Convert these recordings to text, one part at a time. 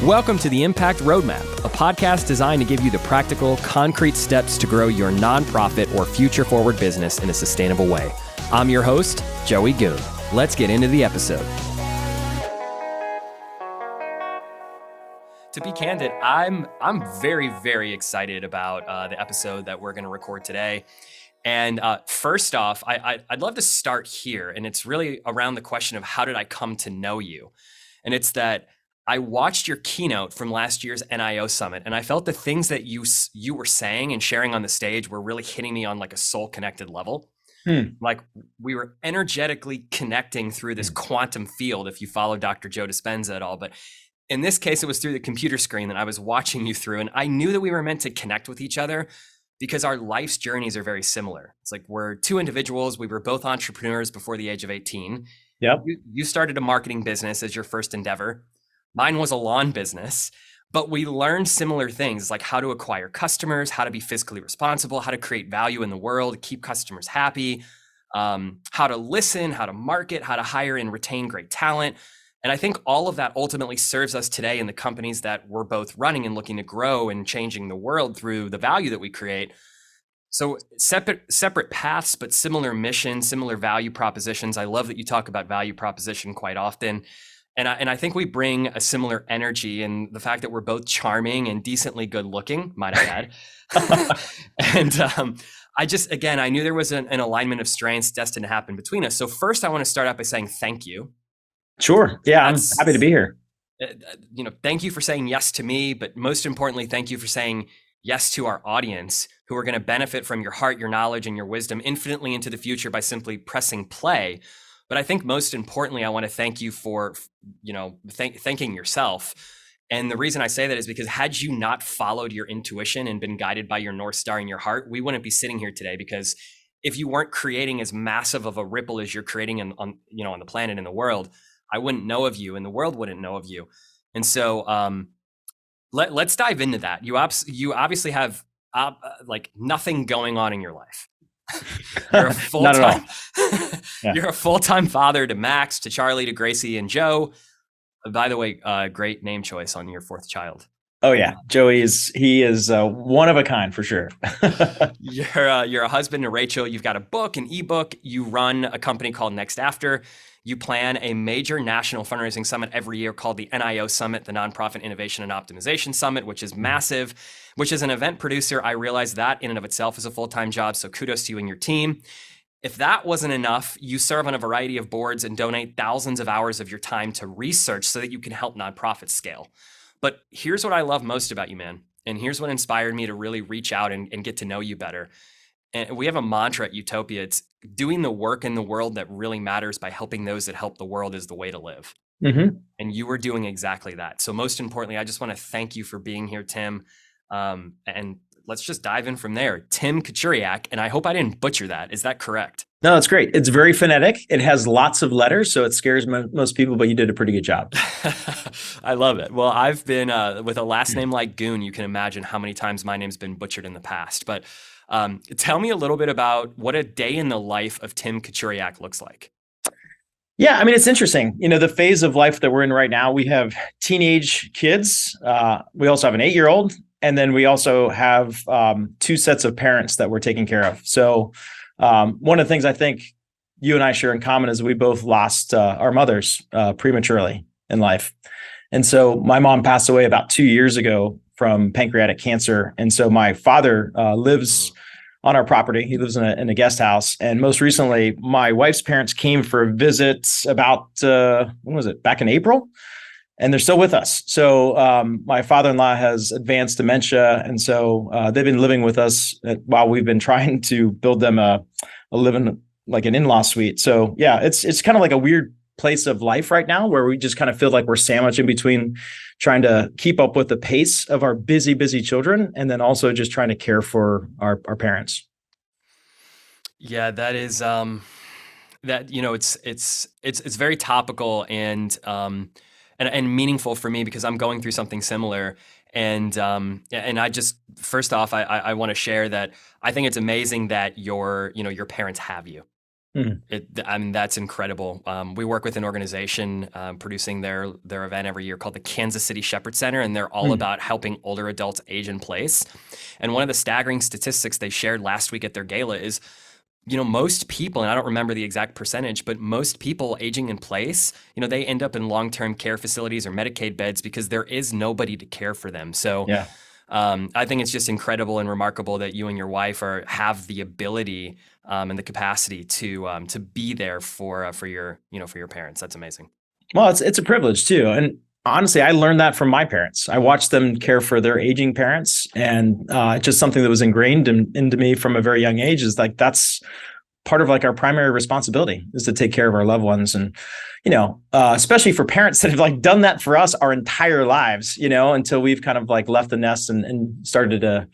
Welcome to the Impact Roadmap, a podcast designed to give you the practical, concrete steps to grow your nonprofit or future-forward business in a sustainable way. I'm your host, Joey Goon. Let's get into the episode. To be candid, I'm very, very excited about the episode that we're going to record today. And first off, I'd love to start here, and it's really around the question of how did I come to know you? And it's that I watched your keynote from last year's NIO Summit, and I felt the things that you were saying and sharing on the stage were really hitting me on like a soul connected level. Like we were energetically connecting through this quantum field, if you follow Dr. Joe Dispenza at all. But in this case, it was through the computer screen that I was watching you through, and I knew that we were meant to connect with each other because our life's journeys are very similar. It's like we're two individuals. We were both entrepreneurs before the age of 18. Yep. You started a marketing business as your first endeavor. Mine was a lawn business, but we learned similar things like how to acquire customers, how to be fiscally responsible, how to create value in the world, keep customers happy, how to listen, how to market, how to hire and retain great talent. And I think all of that ultimately serves us today in the companies that we're both running and looking to grow and changing the world through the value that we create. So separate paths, but similar mission, similar value propositions. I love that you talk about value proposition quite often. And I think we bring a similar energy, and the fact that we're both charming and decently good looking, might I add. And I knew there was an alignment of strengths destined to happen between us. So first I want to start out by saying thank you. Sure. Yeah, I'm happy to be here. Thank you for saying yes to me, but most importantly, thank you for saying yes to our audience who are going to benefit from your heart, your knowledge, and your wisdom infinitely into the future by simply pressing play. But I think most importantly, I want to thank you for, thanking yourself. And the reason I say that is because had you not followed your intuition and been guided by your North Star in your heart, we wouldn't be sitting here today. Because if you weren't creating as massive of a ripple as you're creating on the planet and the world, I wouldn't know of you and the world wouldn't know of you. And so let's dive into that. You obviously have like nothing going on in your life. You're a full-time, Yeah. You're a full-time father to Max, to Charlie, to Gracie, and Joe. By the way, great name choice on your fourth child. Oh yeah, Joey is one of a kind for sure. You're a husband to Rachel. You've got a book, an ebook. You run a company called NextAfter. You plan a major national fundraising summit every year called the NIO Summit, the Nonprofit Innovation and Optimization Summit, which is massive. Which as an event producer, I realize that in and of itself is a full-time job. So kudos to you and your team. If that wasn't enough, you serve on a variety of boards and donate thousands of hours of your time to research so that you can help nonprofits scale. But here's what I love most about you, man. And here's what inspired me to really reach out and get to know you better. And we have a mantra at Utopia. It's doing the work in the world that really matters by helping those that help the world is the way to live. Mm-hmm. And you were doing exactly that. So most importantly, I just want to thank you for being here, Tim. And let's just dive in from there. Tim Kachuriak, and I hope I didn't butcher that. Is that correct? No, it's great. It's very phonetic. It has lots of letters, so it scares most people, but you did a pretty good job. I love it. Well, I've been with a last name like Goon. You can imagine how many times my name's been butchered in the past. But tell me a little bit about what a day in the life of Tim Kachuriak looks like. Yeah, I mean, it's interesting. The phase of life that we're in right now, we have teenage kids. We also have an 8-year-old. And then we also have 2 sets of parents that we're taking care of. So one of the things I think you and I share in common is we both lost our mothers prematurely in life. And so my mom passed away about 2 years ago from pancreatic cancer. And so my father lives on our property. He lives in a guest house. And most recently, my wife's parents came for a visit about, when was it? Back in April. And they're still with us. So my father-in-law has advanced dementia. And so they've been living with us while we've been trying to build them a living, like an in-law suite. So yeah, it's kind of like a weird place of life right now where we just kind of feel like we're sandwiched in between trying to keep up with the pace of our busy children and then also just trying to care for our parents. Yeah, that is it's very topical and meaningful for me because I'm going through something similar. And I just, first off, I want to share that I think it's amazing that your parents have you. Mm. I mean, that's incredible. We work with an organization producing their event every year called the Kansas City Shepherd Center, and they're all about helping older adults age in place. And one of the staggering statistics they shared last week at their gala is, most people, and I don't remember the exact percentage, but most people aging in place, they end up in long-term care facilities or Medicaid beds because there is nobody to care for them. So Yeah. I think it's just incredible and remarkable that you and your wife have the ability and the capacity to be there for your parents. That's amazing. Well, it's a privilege too. And honestly, I learned that from my parents. I watched them care for their aging parents, and just something that was ingrained into me from a very young age is like, that's part of like our primary responsibility is to take care of our loved ones. And, especially for parents that have like done that for us our entire lives, until we've kind of like left the nest and started to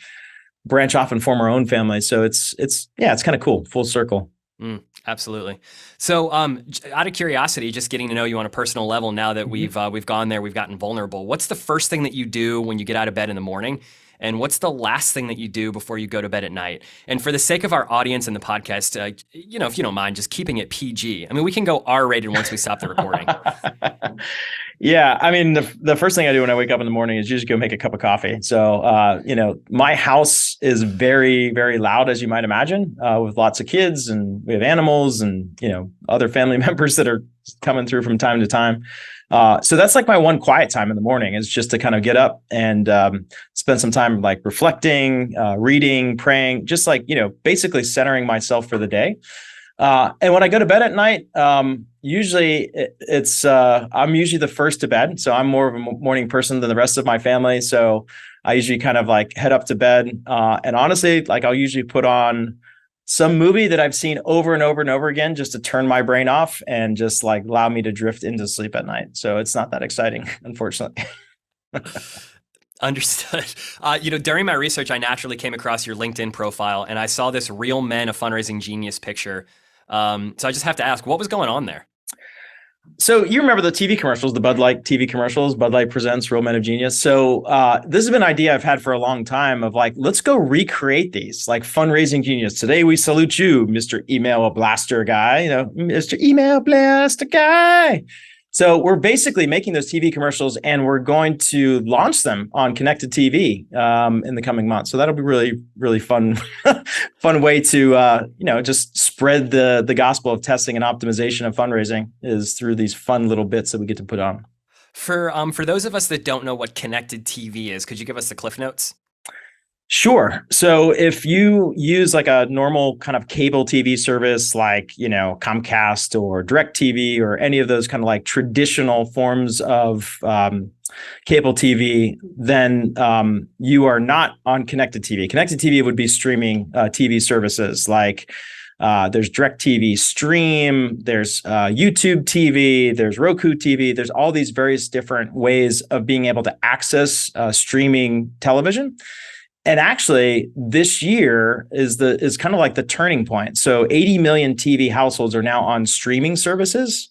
branch off and form our own family. So it's kind of cool, full circle. Absolutely. So, out of curiosity, just getting to know you on a personal level, now that we've gone there, we've gotten vulnerable. What's the first thing that you do when you get out of bed in the morning? And what's the last thing that you do before you go to bed at night? And for the sake of our audience and the podcast, if you don't mind, just keeping it PG. I mean, we can go R-rated once we stop the recording. Yeah, I mean, the first thing I do when I wake up in the morning is usually go make a cup of coffee. So, my house is very, very loud, as you might imagine, with lots of kids, and we have animals and, other family members that are coming through from time to time. So that's like my one quiet time in the morning, is just to kind of get up and spend some time like reflecting, reading, praying, just like, basically centering myself for the day. And when I go to bed at night, usually I'm usually the first to bed. So I'm more of a morning person than the rest of my family. So I usually kind of like head up to bed. And honestly, like I'll usually put on some movie that I've seen over and over and over again, just to turn my brain off and just like allow me to drift into sleep at night. So it's not that exciting, unfortunately. Understood. During my research, I naturally came across your LinkedIn profile, and I saw this real Man of Fundraising Genius picture. So I just have to ask, what was going on there? So you remember the TV commercials, the Bud Light TV commercials, Bud Light presents Real Men of Genius. So this has been an idea I've had for a long time of like, let's go recreate these, like fundraising genius. Today we salute you, Mr. Email Blaster Guy, Mr. Email Blaster Guy. So we're basically making those TV commercials, and we're going to launch them on connected TV in the coming months. So that'll be really, really fun, fun way to just spread the gospel of testing and optimization of fundraising, is through these fun little bits that we get to put on. For those of us that don't know what connected TV is, could you give us the cliff notes? Sure. So if you use like a normal kind of cable TV service, like, Comcast or DirecTV or any of those kind of like traditional forms of cable TV, then you are not on connected TV. Connected TV would be streaming TV services like there's DirecTV Stream, there's YouTube TV, there's Roku TV. There's all these various different ways of being able to access streaming television. And actually, this year is kind of like the turning point. So 80 million TV households are now on streaming services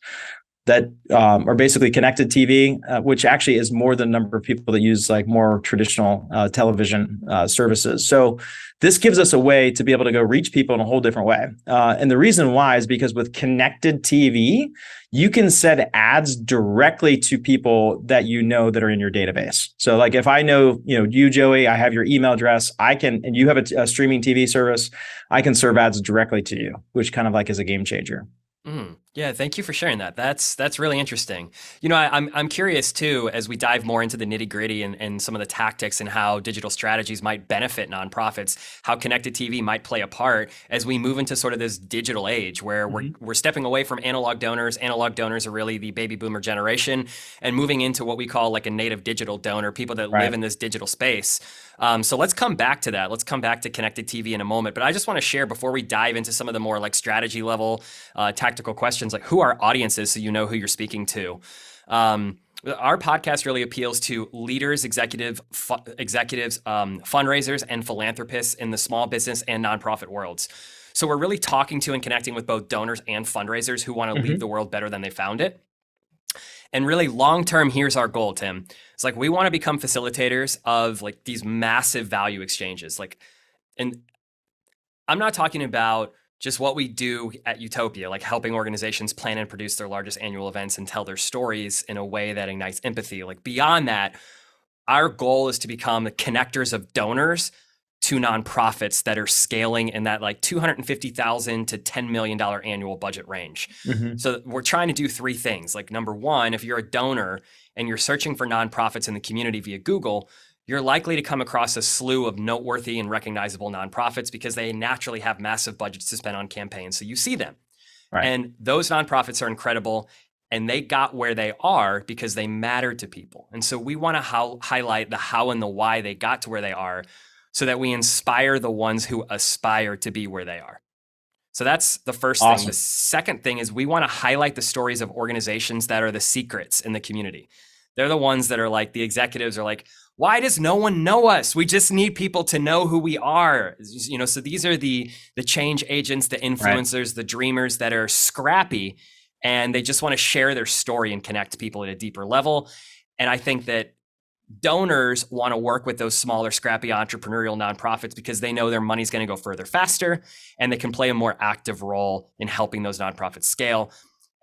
that are basically connected TV, which actually is more than the number of people that use like more traditional television services. So this gives us a way to be able to go reach people in a whole different way. And the reason why is because with connected TV, you can send ads directly to people that that are in your database. So like if I know, you, Joey, I have your email address, and you have a streaming TV service, I can serve ads directly to you, which kind of like is a game changer. Yeah, thank you for sharing that. That's really interesting. I'm curious too, as we dive more into the nitty gritty and some of the tactics and how digital strategies might benefit nonprofits, how connected TV might play a part as we move into sort of this digital age where we're stepping away from analog donors. Analog donors are really the baby boomer generation, and moving into what we call like a native digital donor, people that live in this digital space. So let's come back to that. Let's come back to connected TV in a moment. But I just want to share, before we dive into some of the more like strategy level tactical questions, like who our audience is, so you know who you're speaking to. Our podcast really appeals to leaders, executives, fundraisers, and philanthropists in the small business and nonprofit worlds. So we're really talking to and connecting with both donors and fundraisers who want to leave the world better than they found it. And really long term, here's our goal, Tim. It's like we want to become facilitators of like these massive value exchanges. And I'm not talking about just what we do at Utopia, like helping organizations plan and produce their largest annual events and tell their stories in a way that ignites empathy. Like beyond that, our goal is to become the connectors of donors to nonprofits that are scaling in that like $250,000 to $10 million annual budget range. Mm-hmm. So we're trying to do three things. Like number one, if you're a donor and you're searching for nonprofits in the community via Google, you're likely to come across a slew of noteworthy and recognizable nonprofits because they naturally have massive budgets to spend on campaigns. So you see them. Right. And those nonprofits are incredible. And they got where they are because they mattered to people. And so we want to highlight the how and the why they got to where they are so that we inspire the ones who aspire to be where they are. So that's the first thing. The second thing is we want to highlight the stories of organizations that are the secrets in the community. They're the ones that are like, the executives are like, why does no one know us? We just need people to know who we are. You know, so these are the change agents, the influencers, the dreamers that are scrappy, and they just want to share their story and connect people at a deeper level. And I think that donors want to work with those smaller, scrappy entrepreneurial nonprofits because they know their money's going to go further faster and they can play a more active role in helping those nonprofits scale.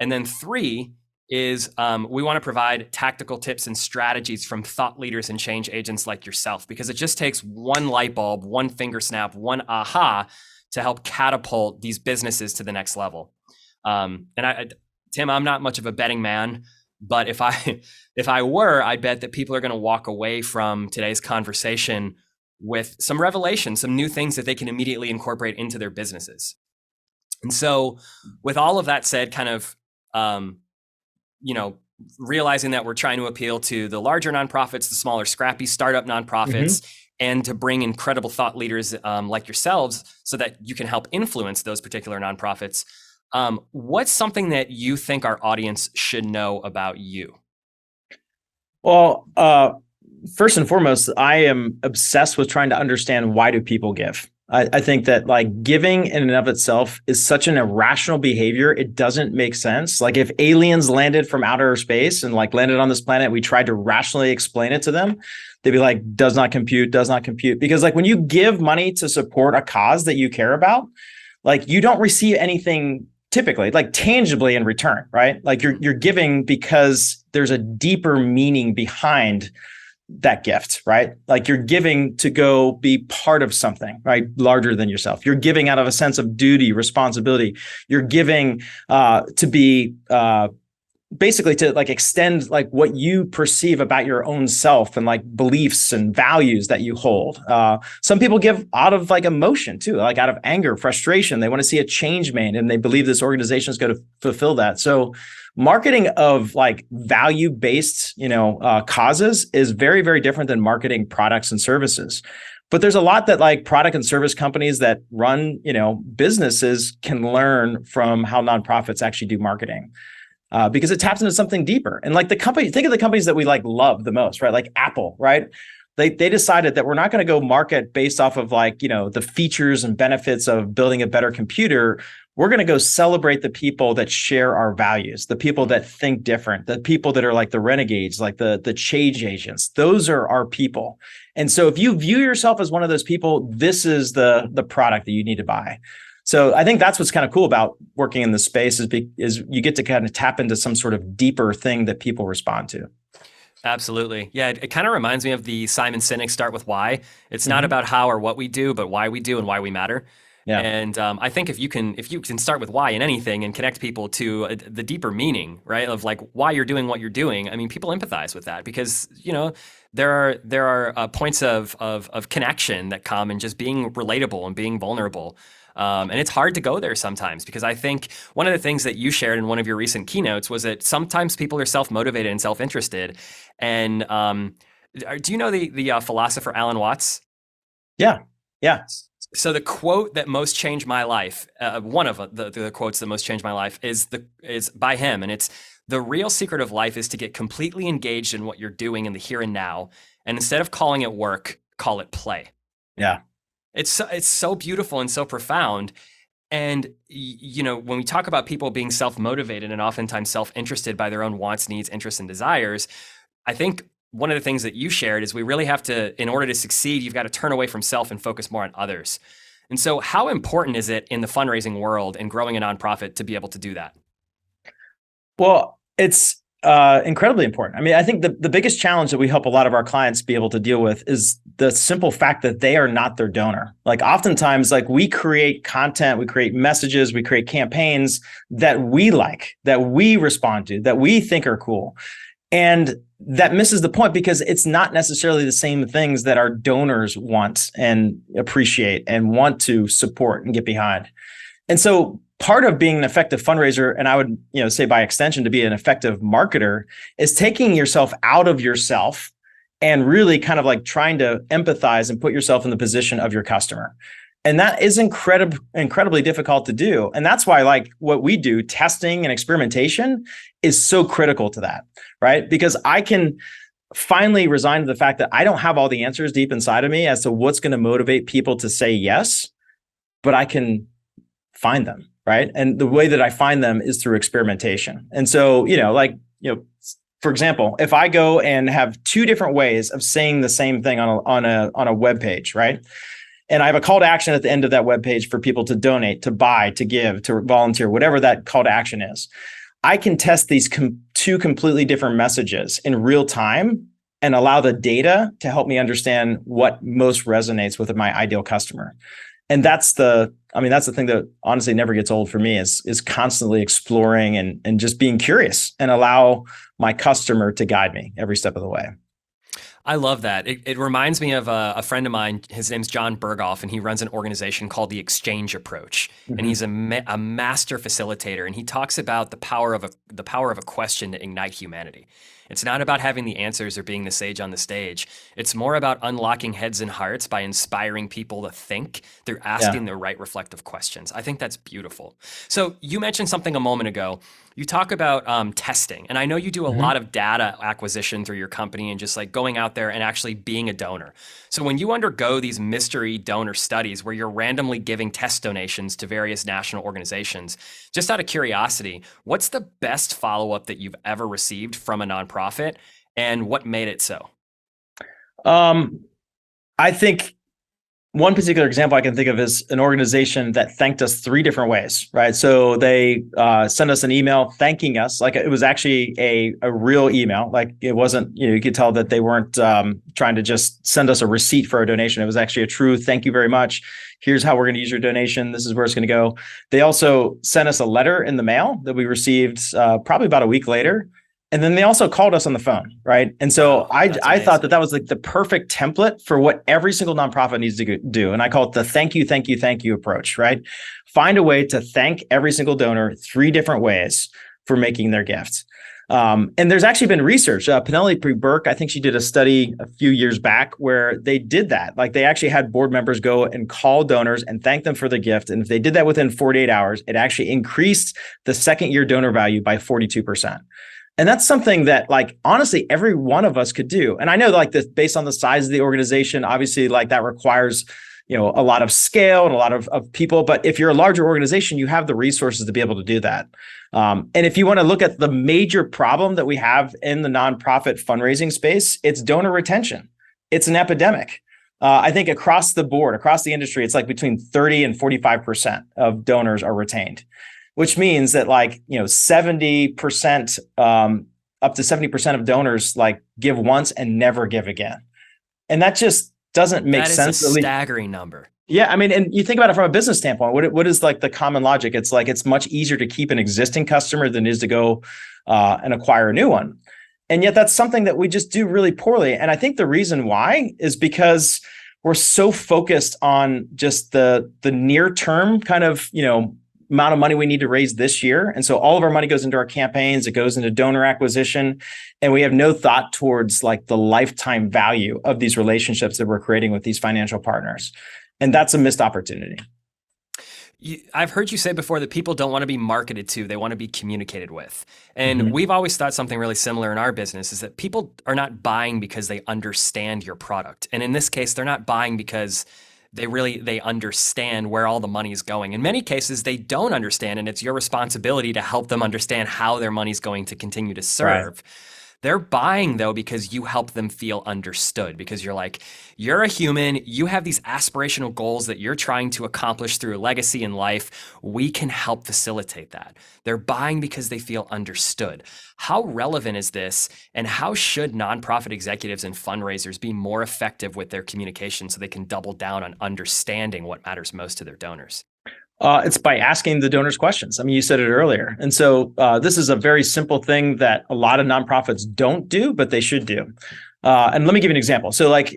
And then three is we want to provide tactical tips and strategies from thought leaders and change agents like yourself, because it just takes one light bulb, one finger snap, one aha to help catapult these businesses to the next level. Tim, I'm not much of a betting man, but if I were, I bet that people are going to walk away from today's conversation with some revelation, some new things that they can immediately incorporate into their businesses. And so with all of that said, kind of, realizing that we're trying to appeal to the larger nonprofits, the smaller, scrappy startup nonprofits, and to bring incredible thought leaders like yourselves so that you can help influence those particular nonprofits. What's something that you think our audience should know about you? Well, first and foremost, I am obsessed with trying to understand, why do people give? I think that like giving in and of itself is such an irrational behavior. It doesn't make sense. Like if aliens landed from outer space and like landed on this planet, we tried to rationally explain it to them, they'd be like, does not compute. Because like when you give money to support a cause that you care about, like you don't receive anything typically like tangibly in return, right? Like you're giving because there's a deeper meaning behind that gift, right? Like you're giving to go be part of something, right? Larger than yourself. You're giving out of a sense of duty, responsibility. You're giving to be basically to like extend like what you perceive about your own self and like beliefs and values that you hold. Some people give out of like emotion too, like out of anger, frustration. They want to see a change made and they believe this organization is going to fulfill that. So marketing of like value-based, causes is very, very different than marketing products and services. But there's a lot that like product and service companies that run, businesses can learn from how nonprofits actually do marketing. Because it taps into something deeper. And like think of the companies that we like love the most, right? Like Apple, right? They decided that we're not going to go market based off of like, the features and benefits of building a better computer. We're going to go celebrate the people that share our values, the people that think different, the people that are like the renegades, like the change agents. Those are our people. And so if you view yourself as one of those people, this is the product that you need to buy. So I think that's what's kind of cool about working in this space is you get to kind of tap into some sort of deeper thing that people respond to. Absolutely. Yeah, it kind of reminds me of the Simon Sinek Start With Why. It's not about how or what we do, but why we do and why we matter. Yeah. And I think if you can start with why in anything and connect people to the deeper meaning, right, of like why you're doing what you're doing, I mean, people empathize with that because, there are points of connection that come in just being relatable and being vulnerable. And it's hard to go there sometimes because I think one of the things that you shared in one of your recent keynotes was that sometimes people are self-motivated and self-interested. And do you know the philosopher Alan Watts? Yeah. So the quote that most changed my life, one of the quotes that most changed my life is by him. And it's, the real secret of life is to get completely engaged in what you're doing in the here and now. And instead of calling it work, call it play. Yeah. It's so beautiful and so profound. And, when we talk about people being self-motivated and oftentimes self-interested by their own wants, needs, interests, and desires, I think one of the things that you shared is we really have to, in order to succeed, you've got to turn away from self and focus more on others. And so how important is it in the fundraising world and growing a nonprofit to be able to do that? Well, it's incredibly important. I mean, I think the biggest challenge that we help a lot of our clients be able to deal with is the simple fact that they are not their donor. Like oftentimes, like we create content, we create messages, we create campaigns that we like, that we respond to, that we think are cool. And that misses the point because it's not necessarily the same things that our donors want and appreciate and want to support and get behind. And so part of being an effective fundraiser, and I would, say by extension to be an effective marketer, is taking yourself out of yourself and really kind of like trying to empathize and put yourself in the position of your customer. And that is incredibly difficult to do. And that's why like what we do, testing and experimentation, is so critical to that, right? Because I can finally resign to the fact that I don't have all the answers deep inside of me as to what's going to motivate people to say yes, but I can find them, right? And the way that I find them is through experimentation. And so, for example, if I go and have two different ways of saying the same thing on a web page, right? And I have a call to action at the end of that web page for people to donate, to buy, to give, to volunteer, whatever that call to action is. I can test these two completely different messages in real time and allow the data to help me understand what most resonates with my ideal customer. And that's the thing that honestly never gets old for me is constantly exploring and just being curious and allow my customer to guide me every step of the way. I love that. It reminds me of a friend of mine. His name's John Berghoff, and he runs an organization called the Exchange Approach. Mm-hmm. And he's a master facilitator, and he talks about the power of a question to ignite humanity. It's not about having the answers or being the sage on the stage. It's more about unlocking heads and hearts by inspiring people to think through asking the right reflective questions. I think that's beautiful. So you mentioned something a moment ago. You talk about testing, and I know you do a lot of data acquisition through your company and just like going out there and actually being a donor. So when you undergo these mystery donor studies where you're randomly giving test donations to various national organizations, just out of curiosity, what's the best follow-up that you've ever received from a nonprofit, and what made it so? I think one particular example I can think of is an organization that thanked us 3 different ways, right? So they sent us an email thanking us. Like it was actually a real email. Like it wasn't, you could tell that they weren't trying to just send us a receipt for a donation. It was actually a true thank you very much. Here's how we're going to use your donation. This is where it's going to go. They also sent us a letter in the mail that we received probably about a week later. And then they also called us on the phone, right? And so I thought that was like the perfect template for what every single nonprofit needs to do. And I call it the thank you approach, right? Find a way to thank every single donor 3 different ways for making their gift. And there's actually been research. Penelope Burke, I think she did a study a few years back where they did that. Like they actually had board members go and call donors and thank them for the gift. And if they did that within 48 hours, it actually increased the second year donor value by 42%. And that's something that, like, honestly, every one of us could do. And I know, like, this based on the size of the organization, obviously, like, that requires, a lot of scale and a lot of people. But if you're a larger organization, you have the resources to be able to do that. And if you want to look at the major problem that we have in the nonprofit fundraising space, it's donor retention. It's an epidemic. I think across the board, across the industry, it's like between 30 and 45% of donors are retained, which means that 70%, up to 70% of donors like give once and never give again. And that just doesn't make sense. That is a staggering number. Yeah. I mean, and you think about it from a business standpoint, what is like the common logic? It's like, it's much easier to keep an existing customer than it is to go and acquire a new one. And yet that's something that we just do really poorly. And I think the reason why is because we're so focused on just the near term kind of, amount of money we need to raise this year. And so all of our money goes into our campaigns, it goes into donor acquisition, and we have no thought towards like the lifetime value of these relationships that we're creating with these financial partners. And that's a missed opportunity. I've heard you say before that people don't want to be marketed to, they want to be communicated with. And we've always thought something really similar in our business is that people are not buying because they understand your product. And in this case, they're not buying because they understand where all the money is going. In many cases, they don't understand, and it's your responsibility to help them understand how their money is going to continue to serve. Right. They're buying though because you help them feel understood, because you're like, you're a human, you have these aspirational goals that you're trying to accomplish through a legacy in life. We can help facilitate that. They're buying because they feel understood. How relevant is this, and how should nonprofit executives and fundraisers be more effective with their communication so they can double down on understanding what matters most to their donors? It's by asking the donors questions. I mean, you said it earlier. And so this is a very simple thing that a lot of nonprofits don't do, but they should do. And let me give you an example. So like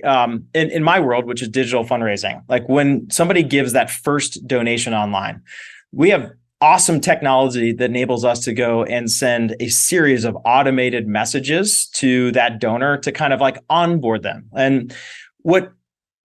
in my world, which is digital fundraising, like when somebody gives that first donation online, we have awesome technology that enables us to go and send a series of automated messages to that donor to kind of like onboard them. And what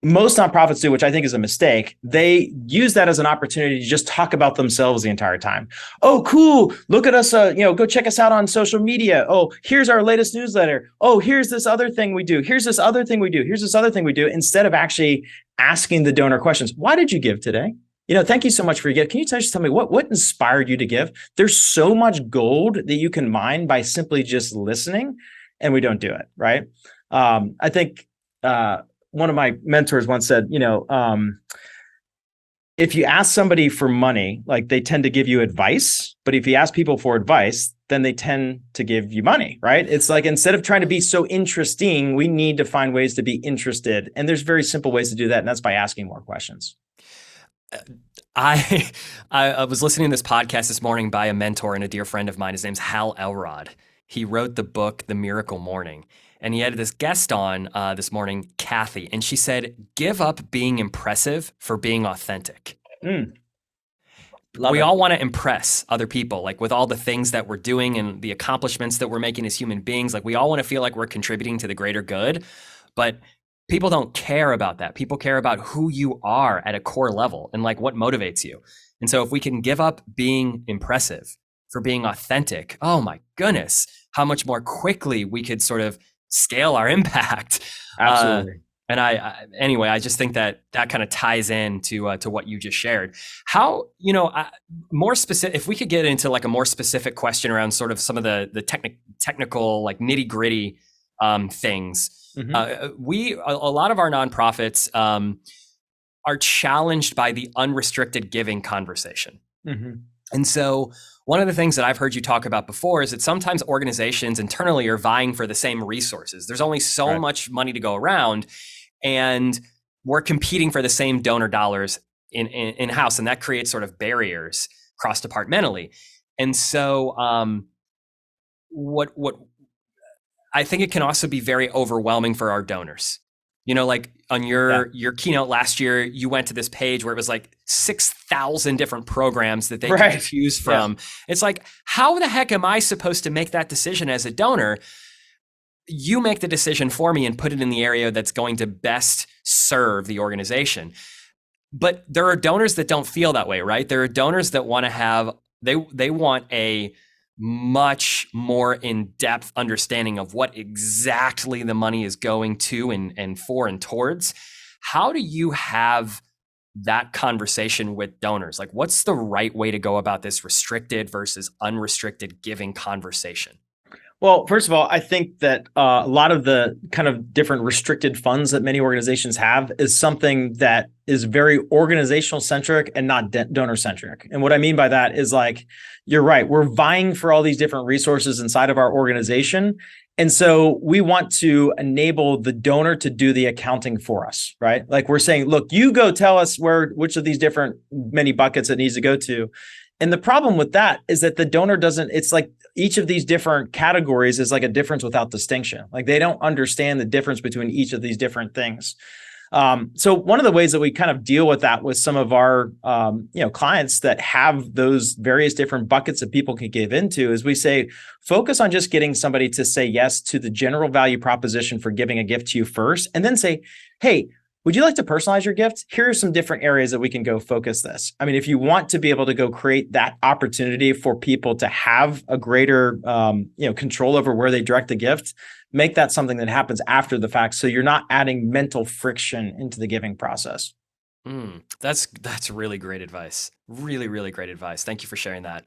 most nonprofits do, which I think is a mistake, they use that as an opportunity to just talk about themselves the entire time. Oh, cool. Look at us. Go check us out on social media. Oh, here's our latest newsletter. Oh, here's this other thing we do. Here's this other thing we do. Here's this other thing we do. Instead of actually asking the donor questions. Why did you give today? Thank you so much for your gift. Can you just tell me what inspired you to give? There's so much gold that you can mine by simply just listening, and we don't do it, right? I think one of my mentors once said, if you ask somebody for money, like they tend to give you advice, but if you ask people for advice, then they tend to give you money, right? It's like, instead of trying to be so interesting, we need to find ways to be interested. And there's very simple ways to do that. And that's by asking more questions. I was listening to this podcast this morning by a mentor and a dear friend of mine. His name's Hal Elrod. He wrote the book, The Miracle Morning. And he had this guest on this morning, Kathy, and she said, give up being impressive for being authentic. We all want to impress other people, like with all the things that we're doing and the accomplishments that we're making as human beings. Like we all want to feel like we're contributing to the greater good, but people don't care about that. People care about who you are at a core level and like what motivates you. And so if we can give up being impressive for being authentic, oh my goodness, how much more quickly we could sort of scale our impact. Absolutely. And I just think that kind of ties in to what you just shared. How, more specific, if we could get into like a more specific question around sort of some of the technical, like nitty gritty things. Mm-hmm. A lot of our nonprofits are challenged by the unrestricted giving conversation. Mm-hmm. And so one of the things that I've heard you talk about before is that sometimes organizations internally are vying for the same resources. There's only so much money to go around, and we're competing for the same donor dollars in-house, and that creates sort of barriers cross-departmentally. And so what I think it can also be very overwhelming for our donors. Like on your keynote last year, you went to this page where it was like 6,000 different programs that they could choose from. Yeah. It's like, how the heck am I supposed to make that decision as a donor? You make the decision for me and put it in the area that's going to best serve the organization. But there are donors that don't feel that way, right? There are donors that want to have, they want a much more in-depth understanding of what exactly the money is going to and for and towards. How do you have that conversation with donors? Like, what's the right way to go about this restricted versus unrestricted giving conversation? Well, first of all, I think that a lot of the kind of different restricted funds that many organizations have is something that is very organizational centric and not donor centric. And what I mean by that is, like, you're right, we're vying for all these different resources inside of our organization. And so we want to enable the donor to do the accounting for us, right? Like, we're saying, look, you go tell us which of these different many buckets it needs to go to. And the problem with that is that the donor doesn't, it's like each of these different categories is like a difference without distinction. Like, they don't understand the difference between each of these different things. So one of the ways that we kind of deal with that with some of our clients that have those various different buckets that people can give into is we say, focus on just getting somebody to say yes to the general value proposition for giving a gift to you first, and then say, hey, would you like to personalize your gift? Here are some different areas that we can go focus this. I mean, if you want to be able to go create that opportunity for people to have a greater control over where they direct the gift, make that something that happens after the fact, so you're not adding mental friction into the giving process. That's really great advice. Really, really great advice. Thank you for sharing that.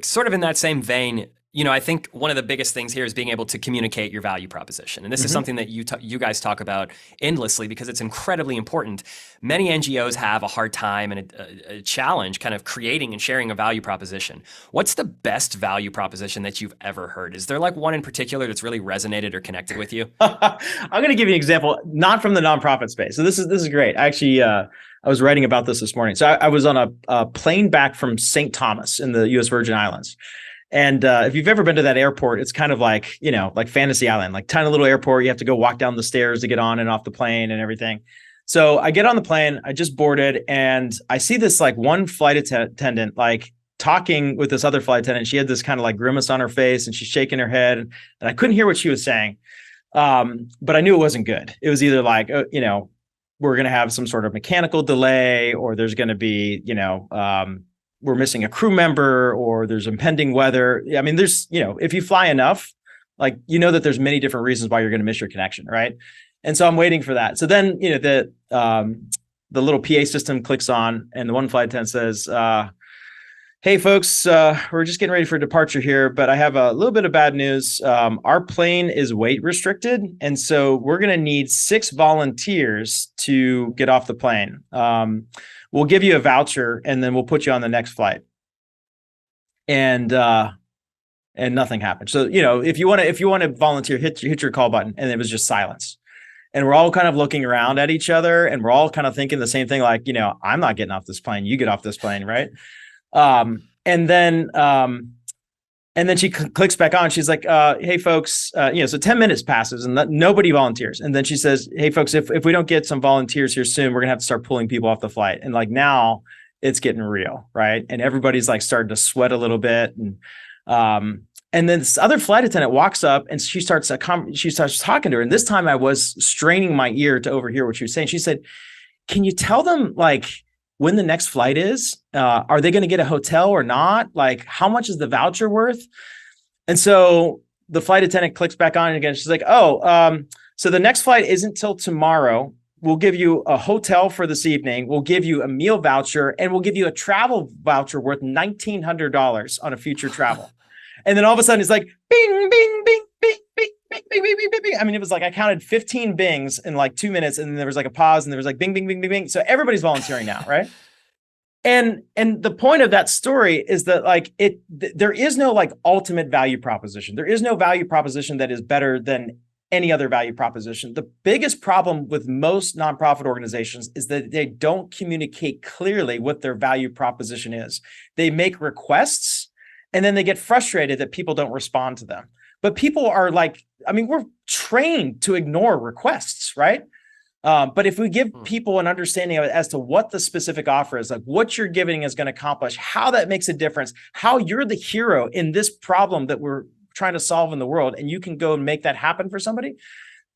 Sort of in that same vein, I think one of the biggest things here is being able to communicate your value proposition. And this is something that you guys talk about endlessly because it's incredibly important. Many NGOs have a hard time and a challenge kind of creating and sharing a value proposition. What's the best value proposition that you've ever heard? Is there like one in particular that's really resonated or connected with you? I'm going to give you an example, not from the nonprofit space. So this is great. Actually, I was writing about this morning. So I was on a plane back from St. Thomas in the U.S. Virgin Islands. And if you've ever been to that airport, it's kind of like, like Fantasy Island, like tiny little airport. You have to go walk down the stairs to get on and off the plane and everything. So I get on the plane, I just boarded, and I see this like one flight attendant, like talking with this other flight attendant. She had this kind of like grimace on her face and she's shaking her head, and I couldn't hear what she was saying. But I knew it wasn't good. It was either like, we're going to have some sort of mechanical delay, or there's going to be, we're missing a crew member, or there's impending weather. I mean, there's, if you fly enough, like, that there's many different reasons why you're going to miss your connection. Right. And so I'm waiting for that. So then, the little PA system clicks on, and the one flight attendant says, hey folks, we're just getting ready for departure here, but I have a little bit of bad news. Our plane is weight restricted. And so we're going to need 6 volunteers to get off the plane. We'll give you a voucher and then we'll put you on the next flight. And nothing happened. So, if you want to volunteer, hit your call button. And it was just silence. And we're all kind of looking around at each other, and we're all kind of thinking the same thing, like, I'm not getting off this plane. You get off this plane. Right. And then she clicks back on. She's like, hey folks, so 10 minutes passes and nobody volunteers. And then she says, hey folks, if we don't get some volunteers here soon, we're gonna have to start pulling people off the flight. And like, now it's getting real. Right. And everybody's like starting to sweat a little bit. And then this other flight attendant walks up and she starts talking to her. And this time I was straining my ear to overhear what she was saying. She said, can you tell them like when the next flight is? Are they going to get a hotel or not? Like, how much is the voucher worth? And so the flight attendant clicks back on again. She's like, so the next flight isn't till tomorrow. We'll give you a hotel for this evening. We'll give you a meal voucher, and we'll give you a travel voucher worth $1,900 on a future travel. And then all of a sudden it's like, bing, bing, bing, bing, bing, bing, bing, bing, bing, bing. I mean, it was like, I counted 15 bings in like 2 minutes, and then there was like a pause, and there was like bing, bing, bing, bing, bing. So everybody's volunteering now, right? And the point of that story is that like there is no like ultimate value proposition. There is no value proposition that is better than any other value proposition. The biggest problem with most nonprofit organizations is that they don't communicate clearly what their value proposition is. They make requests, and then they get frustrated that people don't respond to them. But people are like, I mean, we're trained to ignore requests, right? But if we give people an understanding of it as to what the specific offer is, like what you're giving is going to accomplish, how that makes a difference, how you're the hero in this problem that we're trying to solve in the world, and you can go and make that happen for somebody,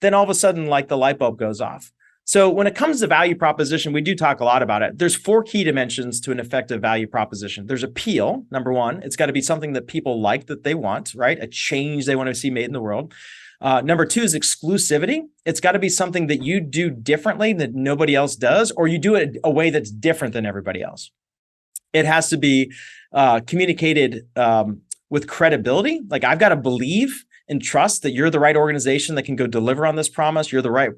then all of a sudden, like the light bulb goes off. So when it comes to value proposition, we do talk a lot about it. There's 4 key dimensions to an effective value proposition. There's appeal. Number 1, it's got to be something that people like, that they want, right? A change they want to see made in the world. Number 2 is exclusivity. It's got to be something that you do differently that nobody else does, or you do it a way that's different than everybody else. It has to be communicated with credibility. Like, I've got to believe and trust that you're the right organization that can go deliver on this promise. You're the right,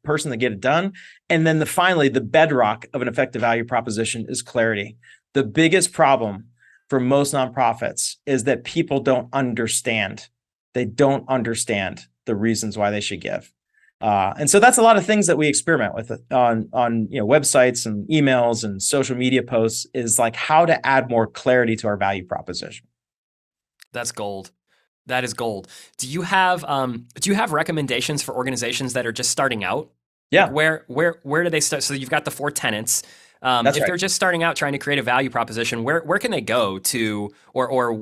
person to get it done. And then finally, the bedrock of an effective value proposition is clarity. The biggest problem for most nonprofits is that people don't understand. They don't understand the reasons why they should give. And so that's a lot of things that we experiment with on websites and emails and social media posts, is like how to add more clarity to our value proposition. That's gold. That is gold. Do you have recommendations for organizations that are just starting out? Yeah. Like where do they start? So you've got the 4 tenets. If they're just starting out trying to create a value proposition, where can they go to, or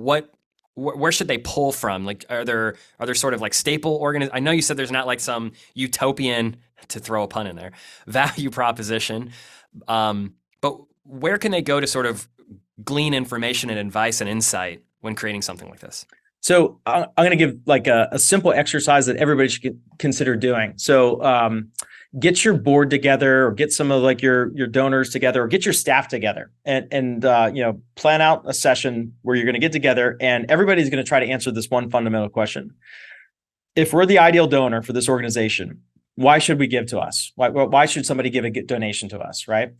where should they pull from? Like, are there sort of like staple I know you said there's not like some utopian, to throw a pun in there, value proposition. But where can they go to sort of glean information and advice and insight when creating something like this? So I'm going to give like a simple exercise that everybody should consider doing. So get your board together, or get some of like your donors together, or get your staff together, and plan out a session where you're going to get together, and everybody's going to try to answer this one fundamental question: if we're the ideal donor for this organization, why should we give to us? Why should somebody give a donation to us, right?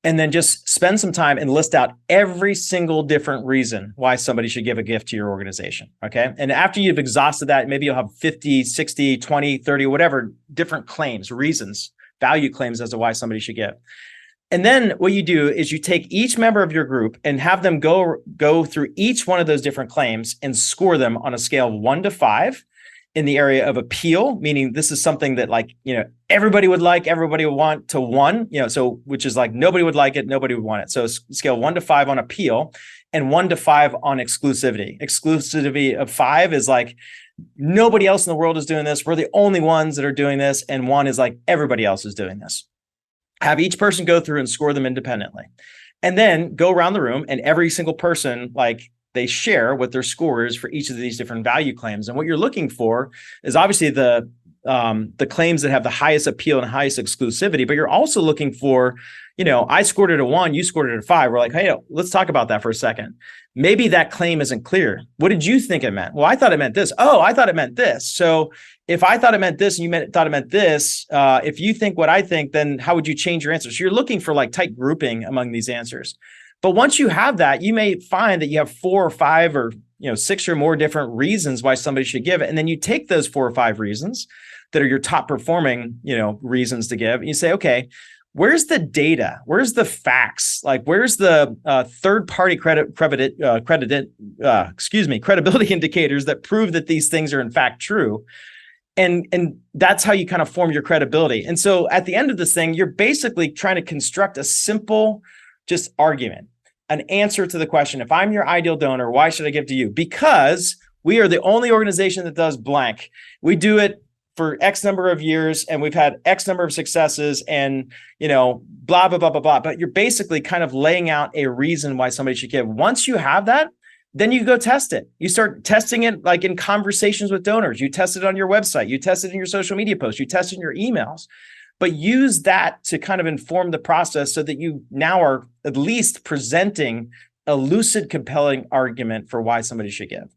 And then just spend some time and list out every single different reason why somebody should give a gift to your organization, okay? And after you've exhausted that, maybe you'll have 50, 60, 20, 30, whatever different claims, reasons, value claims as to why somebody should give. And then what you do is you take each member of your group and have them go through each one of those different claims and score them on a scale of 1 to 5 in the area of appeal, meaning this is something that everybody would like, everybody would want, to 1, so which is like nobody would like it, nobody would want it. So scale 1 to 5 on appeal, and 1 to 5 on exclusivity. Exclusivity of 5 is like nobody else in the world is doing this. We're the only ones that are doing this. And 1 is like everybody else is doing this. Have each person go through and score them independently. And then go around the room, and every single person, they share what their score is for each of these different value claims. And what you're looking for is obviously the claims that have the highest appeal and highest exclusivity, but you're also looking for, I scored it a 1, you scored it a 5. We're like, hey, let's talk about that for a second. Maybe that claim isn't clear. What did you think it meant? Well, I thought it meant this. Oh, I thought it meant this. So if I thought it meant this and you thought it meant this, if you think what I think, then how would you change your answer? So you're looking for like tight grouping among these answers. But once you have that, you may find that you have 4 or 5 or 6 or more different reasons why somebody should give it. And then you take those 4 or 5 reasons that are your top performing, reasons to give. And you say, okay, where's the data? Where's the facts? Like, where's the third-party credibility indicators that prove that these things are in fact true? And that's how you kind of form your credibility. And so at the end of this thing, you're basically trying to construct a simple just argument, an answer to the question: if I'm your ideal donor, why should I give to you? Because we are the only organization that does blank. We do it for X number of years, and we've had X number of successes, and blah, blah, blah, blah, blah. But you're basically kind of laying out a reason why somebody should give. Once you have that, then you go test it. You start testing it like in conversations with donors. You test it on your website. You test it in your social media posts. You test it in your emails. But use that to kind of inform the process so that you now are at least presenting a lucid, compelling argument for why somebody should give.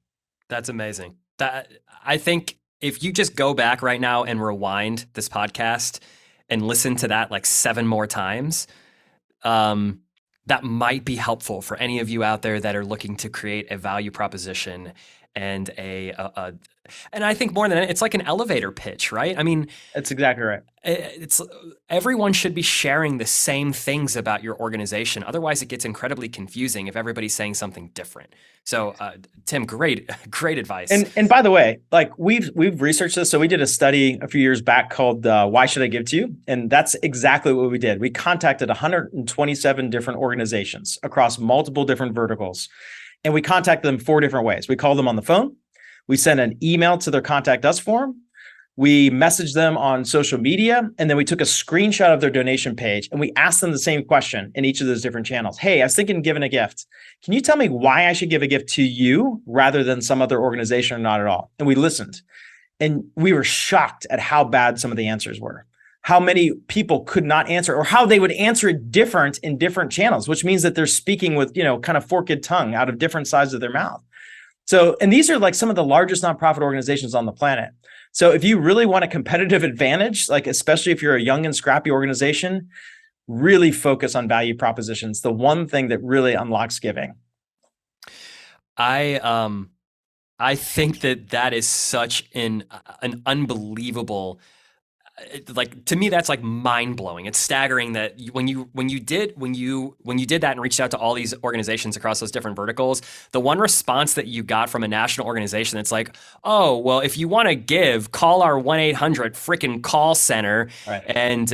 That's amazing. I think if you just go back right now and rewind this podcast and listen to that like 7 more times, that might be helpful for any of you out there that are looking to create a value proposition and and I think more than it's like an elevator pitch, right? I mean, that's exactly right. It's everyone should be sharing the same things about your organization. Otherwise, it gets incredibly confusing if everybody's saying something different. So, Tim, great advice. And by the way, like we've researched this. So we did a study a few years back called "Why Should I Give to You?" And that's exactly what we did. We contacted 127 different organizations across multiple different verticals. And we contact them 4 different ways. We call them on the phone. We send an email to their contact us form. We message them on social media. And then we took a screenshot of their donation page and we asked them the same question in each of those different channels. Hey, I was thinking of giving a gift. Can you tell me why I should give a gift to you rather than some other organization or not at all? And we listened. And we were shocked at how bad some of the answers were. How many people could not answer, or how they would answer it different in different channels, which means that they're speaking with, kind of forked tongue out of different sides of their mouth. So, and these are like some of the largest nonprofit organizations on the planet. So if you really want a competitive advantage, like especially if you're a young and scrappy organization, really focus on value propositions. The one thing that really unlocks giving. I think that is such an unbelievable, like, to me, that's like mind blowing. It's staggering that when you did that and reached out to all these organizations across those different verticals, the one response that you got from a national organization that's like, oh, well, if you want to give, call our 1-800 freaking call center. Right. And,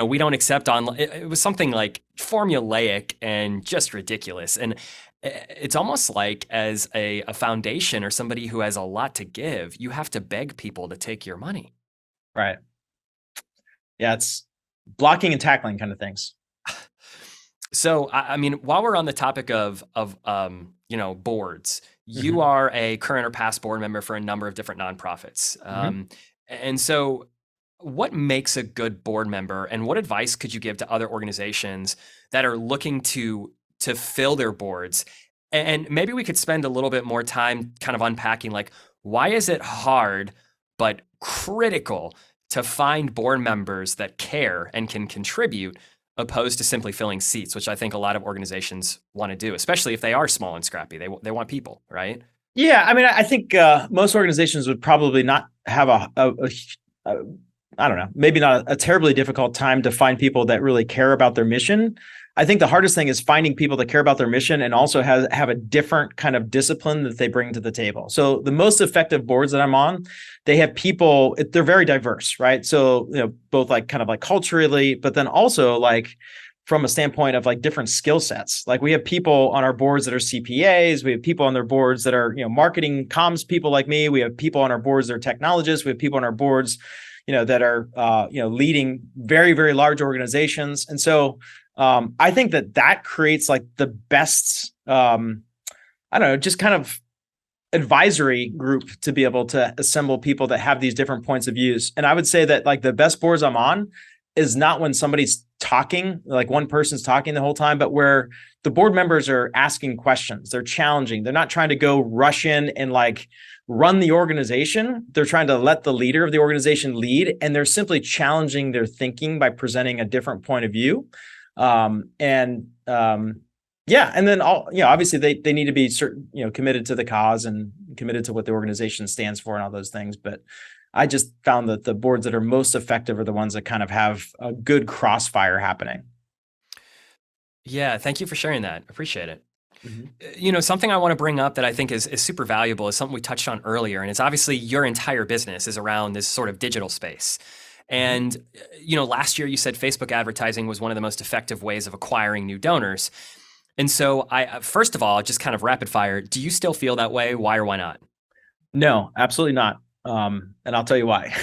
we don't accept online. It was something like formulaic and just ridiculous. And it's almost like as a foundation or somebody who has a lot to give, you have to beg people to take your money. Right. Yeah, it's blocking and tackling kind of things. So, I mean, while we're on the topic of boards, You Mhm. are a current or past board member for a number of different nonprofits. Mhm. And so, what makes a good board member, and what advice could you give to other organizations that are looking to fill their boards? And maybe we could spend a little bit more time kind of unpacking, like, why is it hard but critical to find board members that care and can contribute, opposed to simply filling seats, which I think a lot of organizations want to do, especially if they are small and scrappy. They want people, right? Yeah, I mean, I think most organizations would probably not have a I don't know, maybe not a terribly difficult time to find people that really care about their mission. I think the hardest thing is finding people that care about their mission and also have a different kind of discipline that they bring to the table. So the most effective boards that I'm on, they have people, they're very diverse, right? So, both like kind of like culturally, but then also like from a standpoint of like different skill sets. Like we have people on our boards that are CPAs. We have people on their boards that are, marketing comms people like me. We have people on our boards that are technologists. We have people on our boards, that are, leading very, very large organizations. And so I think that creates like the best, I don't know, just kind of advisory group to be able to assemble people that have these different points of views. And I would say that like the best boards I'm on is not when somebody's talking, like one person's talking the whole time, but where the board members are asking questions. They're challenging. They're not trying to go rush in and like run the organization. They're trying to let the leader of the organization lead, and they're simply challenging their thinking by presenting a different point of view. Yeah, and then obviously they need to be certain, committed to the cause and committed to what the organization stands for and all those things. But I just found that the boards that are most effective are the ones that kind of have a good crossfire happening. Yeah, thank you for sharing that. Appreciate it. Mm-hmm. Something I want to bring up that I think is super valuable is something we touched on earlier, and it's obviously your entire business is around this sort of digital space. Mm-hmm. And last year you said Facebook advertising was one of the most effective ways of acquiring new donors. And so I first of all, just kind of rapid fire, do you still feel that way? Why or why not? No, absolutely not. And I'll tell you why.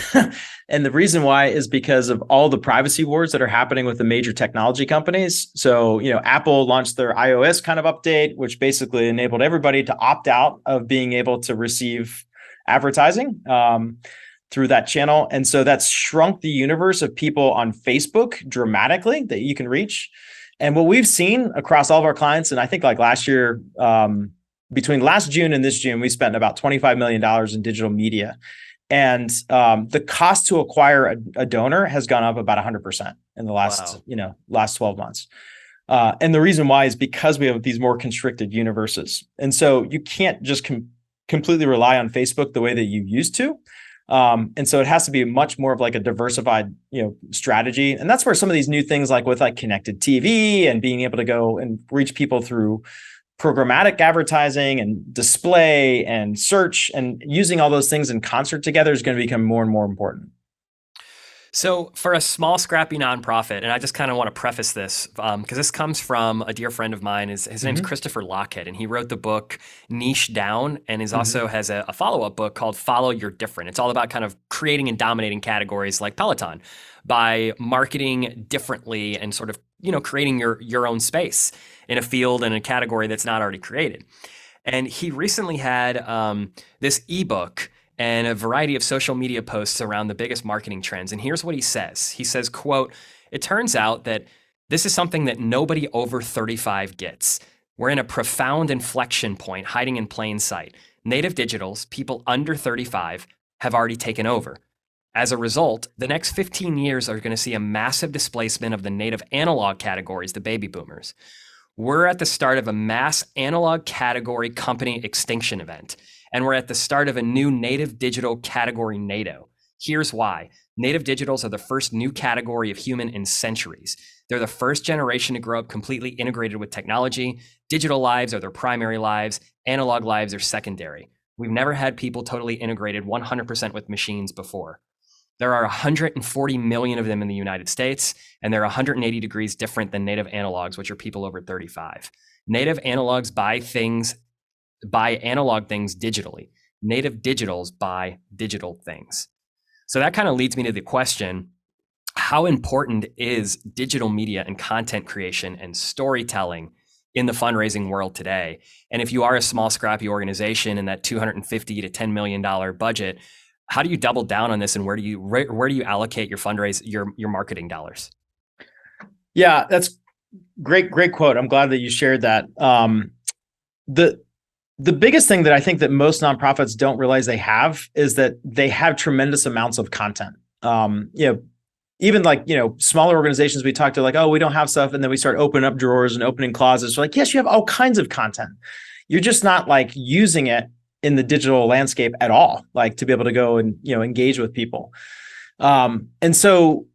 And the reason why is because of all the privacy wars that are happening with the major technology companies. So, Apple launched their iOS kind of update, which basically enabled everybody to opt out of being able to receive advertising through that channel. And so that's shrunk the universe of people on Facebook dramatically that you can reach. And what we've seen across all of our clients, and I think like last year, between last June and this June, we spent about $25 million in digital media. And the cost to acquire a donor has gone up about 100% in the Wow. last 12 months. And the reason why is because we have these more constricted universes. And so you can't just completely rely on Facebook the way that you used to. And so it has to be much more of like a diversified, strategy. And that's where some of these new things like with like connected TV and being able to go and reach people through programmatic advertising and display and search and using all those things in concert together is going to become more and more important. So for a small, scrappy nonprofit, and I just kind of want to preface this because this comes from a dear friend of mine. His name's Mm-hmm. Christopher Lockhead, and he wrote the book Niche Down, and is Mm-hmm. also has a follow-up book called Follow Your Different. It's all about kind of creating and dominating categories like Peloton by marketing differently and sort of creating your own space in a field and a category that's not already created. And he recently had this ebook and a variety of social media posts around the biggest marketing trends. And here's what he says. He says, quote, "It turns out that this is something that nobody over 35 gets. We're in a profound inflection point hiding in plain sight. Native digitals, people under 35, have already taken over. As a result, the next 15 years are going to see a massive displacement of the native analog categories, the baby boomers. We're at the start of a mass analog category company extinction event. And we're at the start of a new native digital category NATO. Here's why. Native digitals are the first new category of human in centuries. They're the first generation to grow up completely integrated with technology. Digital lives are their primary lives. Analog lives are secondary. We've never had people totally integrated 100% with machines before. There are 140 million of them in the United States, and they're 180 degrees different than native analogs, which are people over 35. Native analogs buy analog things digitally. Native digitals buy digital things. So that kind of leads me to the question, how important is digital media and content creation and storytelling in the fundraising world today. And if you are a small, scrappy organization in that $250 to $10 million budget, how do you double down on this, and where do you allocate your marketing dollars? Yeah, that's great quote. I'm glad that you shared that. The biggest thing that I think that most nonprofits don't realize they have is that they have tremendous amounts of content. Even like, smaller organizations, we talk to like, oh, we don't have stuff. And then we start opening up drawers and opening closets. We're like, yes, you have all kinds of content. You're just not like using it in the digital landscape at all, like to be able to go and, engage with people. And so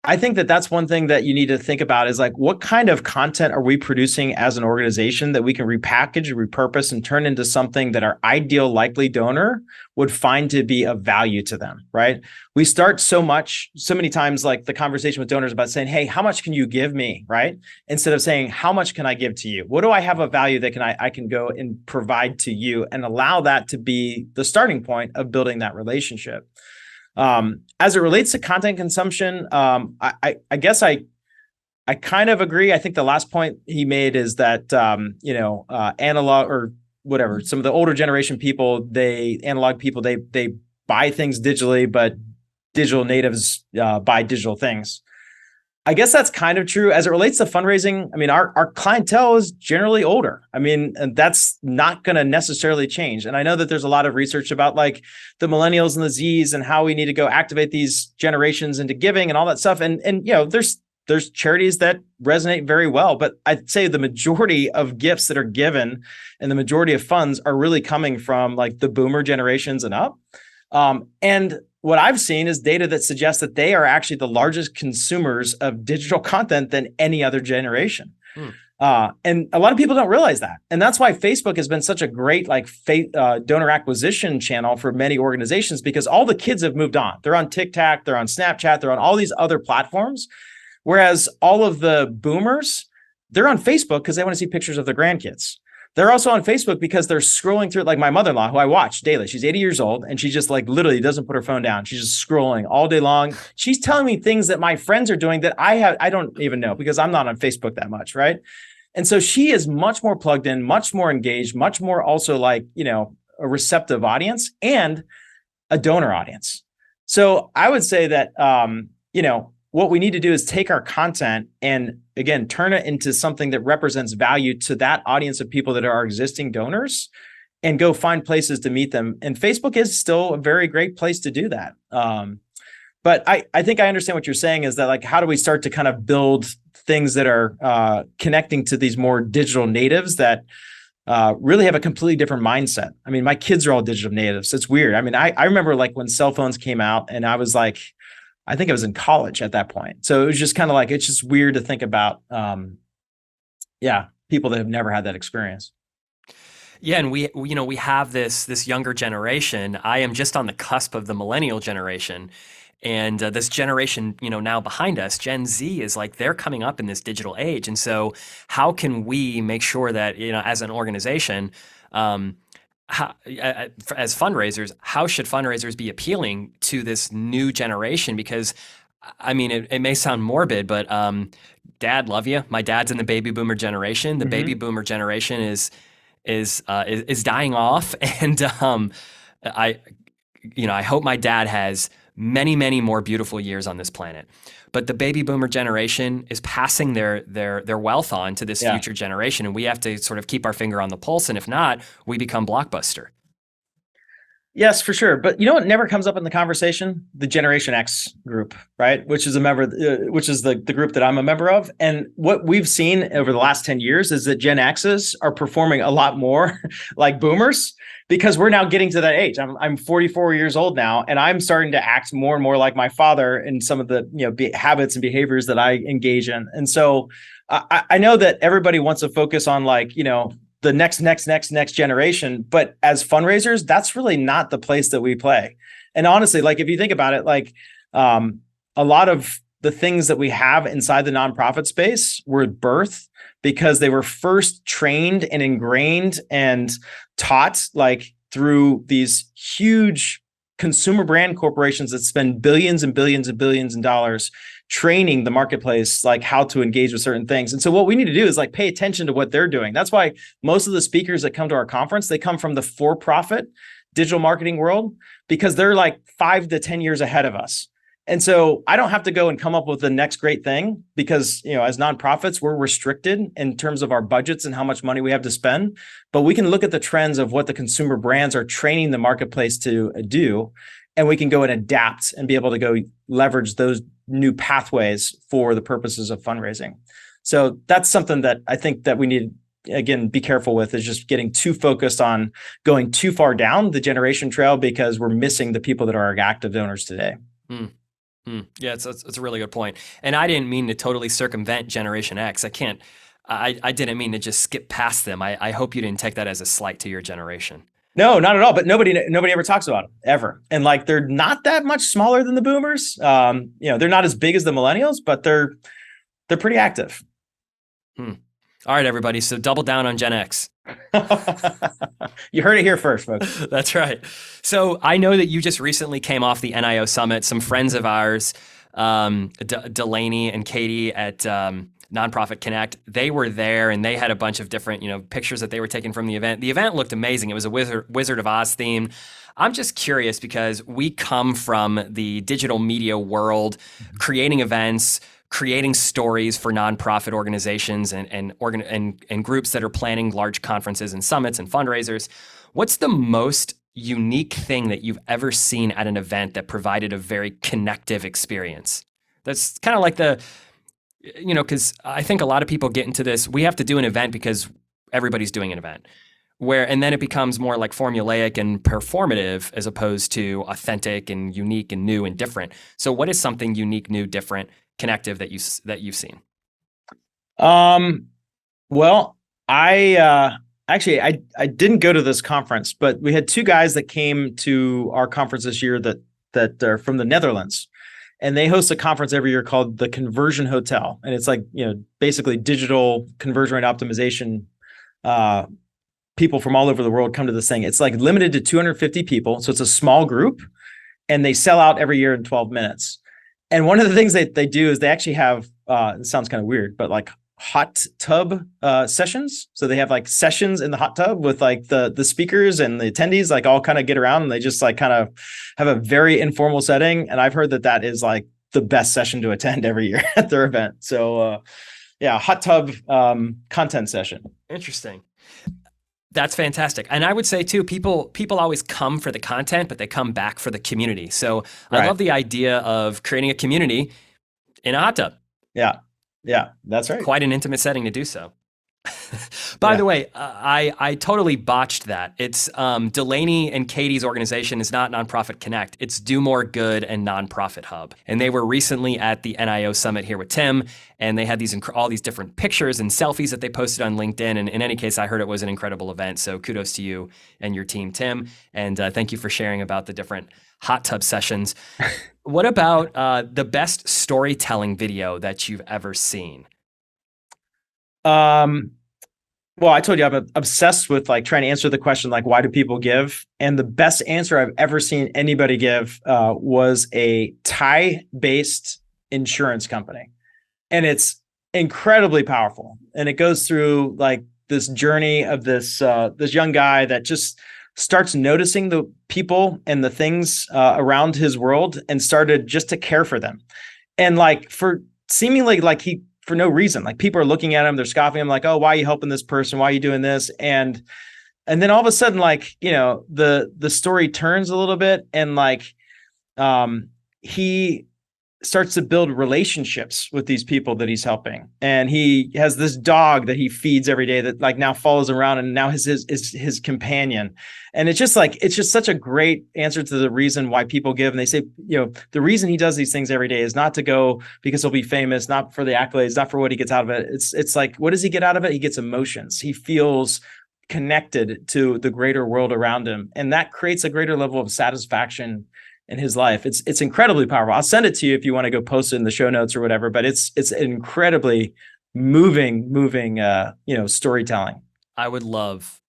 I think that that's one thing that you need to think about is like, what kind of content are we producing as an organization that we can repackage, repurpose, and turn into something that our ideal likely donor would find to be of value to them, right? We start so many times, like the conversation with donors about saying, hey, how much can you give me, right? Instead of saying, how much can I give to you? What do I have of value that I can go and provide to you, and allow that to be the starting point of building that relationship. As it relates to content consumption, I guess I kind of agree. I think the last point he made is that, analog or whatever, some of the older generation people, analog people, they buy things digitally, but digital natives buy digital things. I guess that's kind of true. As it relates to fundraising, I mean, our clientele is generally older. I mean, and that's not going to necessarily change. And I know that there's a lot of research about like the millennials and the Zs and how we need to go activate these generations into giving and all that stuff. And there's charities that resonate very well, but I'd say the majority of gifts that are given and the majority of funds are really coming from like the boomer generations and up. And what I've seen is data that suggests that they are actually the largest consumers of digital content than any other generation. And a lot of people don't realize that. And that's why Facebook has been such a great donor acquisition channel for many organizations, because all the kids have moved on. They're on TikTok, they're on Snapchat, they're on all these other platforms. Whereas all of the boomers, they're on Facebook because they want to see pictures of their grandkids. They're also on Facebook because they're scrolling through it, like my mother-in-law, who I watch daily. She's 80 years old, and she just like literally doesn't put her phone down. She's just scrolling all day long. She's telling me things that my friends are doing that I don't even know, because I'm not on Facebook that much, right? And so she is much more plugged in, much more engaged, much more also like, a receptive audience and a donor audience. So I would say that, what we need to do is take our content and, again, turn it into something that represents value to that audience of people that are our existing donors, and go find places to meet them. And Facebook is still a very great place to do that. But I think I understand what you're saying, is that like, how do we start to kind of build things that are connecting to these more digital natives that really have a completely different mindset? I mean, my kids are all digital natives. It's weird. I mean, I remember like when cell phones came out, and I was like, I think I was in college at that point. So it was just kind of like, it's just weird to think about, people that have never had that experience. Yeah, and we have this younger generation. I am just on the cusp of the millennial generation, and this generation, now behind us, Gen Z, is like, they're coming up in this digital age. And so, how can we make sure that, as an organization, as fundraisers, how should fundraisers be appealing to this new generation? Because, I mean, it may sound morbid, but Dad, love you. My dad's in the baby boomer generation. The baby boomer generation is dying off, and I hope my dad has many, many more beautiful years on this planet. But the baby boomer generation is passing their wealth on to this future generation, and we have to sort of keep our finger on the pulse. And if not, we become Blockbuster. Yes, for sure. But you know what never comes up in the conversation? The Generation X group, right? Which is the group that I'm a member of. And what we've seen over the last 10 years is that Gen X's are performing a lot more like boomers, because we're now getting to that age. I'm 44 years old now, and I'm starting to act more and more like my father in some of the habits and behaviors that I engage in. And so I know that everybody wants to focus on the next generation, but as fundraisers, that's really not the place that we play. And honestly, like if you think about it, a lot of the things that we have inside the nonprofit space were birthed because they were first trained and ingrained and taught through these huge consumer brand corporations that spend billions and billions and billions of dollars training the marketplace, like how to engage with certain things. And so what we need to do is like pay attention to what they're doing. That's why most of the speakers that come to our conference, they come from the for-profit digital marketing world, because they're like 5 to 10 years ahead of us. And so I don't have to go and come up with the next great thing, because, as nonprofits, we're restricted in terms of our budgets and how much money we have to spend. But we can look at the trends of what the consumer brands are training the marketplace to do, and we can go and adapt and be able to go leverage those new pathways for the purposes of fundraising. So that's something that I think that we need, again, be careful with, is just getting too focused on going too far down the generation trail, because we're missing the people that are our active donors today. Yeah, it's a really good point. And I didn't mean to totally circumvent Generation X. I didn't mean to just skip past them. I hope you didn't take that as a slight to your generation. No, not at all. But nobody ever talks about them, ever. And like, they're not that much smaller than the boomers. They're not as big as the millennials, but they're pretty active. All right, everybody. So double down on Gen X. You heard it here first, folks. That's right. So I know that you just recently came off the NIO Summit. Some friends of ours, Delaney and Katie at Nonprofit Connect, they were there, and they had a bunch of different, pictures that they were taking from the event. The event looked amazing. It was a Wizard of Oz theme. I'm just curious, because we come from the digital media world, creating events, creating stories for nonprofit organizations and groups that are planning large conferences and summits and fundraisers. What's the most unique thing that you've ever seen at an event that provided a very connective experience? That's kind of like because I think a lot of people get into this, we have to do an event because everybody's doing an event, and then it becomes more like formulaic and performative, as opposed to authentic and unique and new and different. So what is something unique, new, different, connective that you've seen? Well, I didn't go to this conference, but we had 2 guys that came to our conference this year that are from the Netherlands, and they host a conference every year called the Conversion Hotel. And it's like, basically digital conversion rate optimization. People from all over the world come to this thing. It's like limited to 250 people. So it's a small group, and they sell out every year in 12 minutes. And one of the things that they do is they actually have, it sounds kind of weird, but like hot tub sessions. So they have like sessions in the hot tub with like the speakers and the attendees, like all kind of get around, and they just like kind of have a very informal setting. And I've heard that is like the best session to attend every year at their event. So hot tub content session. Interesting. That's fantastic. And I would say too, people always come for the content, but they come back for the community. So I love the idea of creating a community in a hot tub. Yeah, that's right. Quite an intimate setting to do so. By the way, I totally botched that. It's Delaney and Katie's organization is not Nonprofit Connect. It's Do More Good and Nonprofit Hub. And they were recently at the NIO Summit here with Tim, and they had all these different pictures and selfies that they posted on LinkedIn. And in any case, I heard it was an incredible event. So kudos to you and your team, Tim. And thank you for sharing about the different hot tub sessions. What about the best storytelling video that you've ever seen? Well, I told you I'm obsessed with like trying to answer the question, like, why do people give? And the best answer I've ever seen anybody give was a Thai-based insurance company. And it's incredibly powerful. And it goes through like this journey of this young guy that just starts noticing the people and the things around his world, and started just to care for them. And like, for seemingly like for no reason, like people are looking at him, they're scoffing him, like, oh, why are you helping this person? Why are you doing this? And then all of a sudden, like, the story turns a little bit, and like, he starts to build relationships with these people that he's helping. And he has this dog that he feeds every day that like now follows around and now is his companion. And it's just such a great answer to the reason why people give. And they say, the reason he does these things every day is not to go because he'll be famous, not for the accolades, not for what he gets out of it. It's like, what does he get out of it? He gets emotions. He feels connected to the greater world around him. And that creates a greater level of satisfaction in his life. It's incredibly powerful. I'll send it to you if you want to go post it in the show notes or whatever, but it's incredibly moving, storytelling. I would love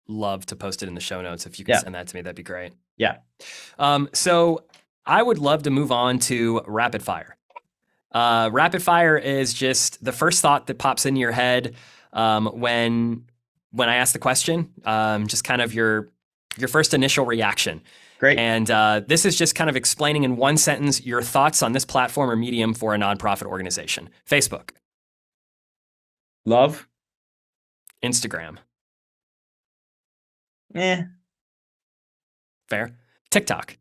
to post it in the show notes. If you could send that to me, that'd be great. Yeah. So I would love to move on to rapid fire. Rapid fire is just the first thought that pops into your head when I ask the question. Just kind of your first initial reaction. Great. And this is just kind of explaining in one sentence your thoughts on this platform or medium for a nonprofit organization. Facebook, Love. Instagram, Eh. fair. TikTok,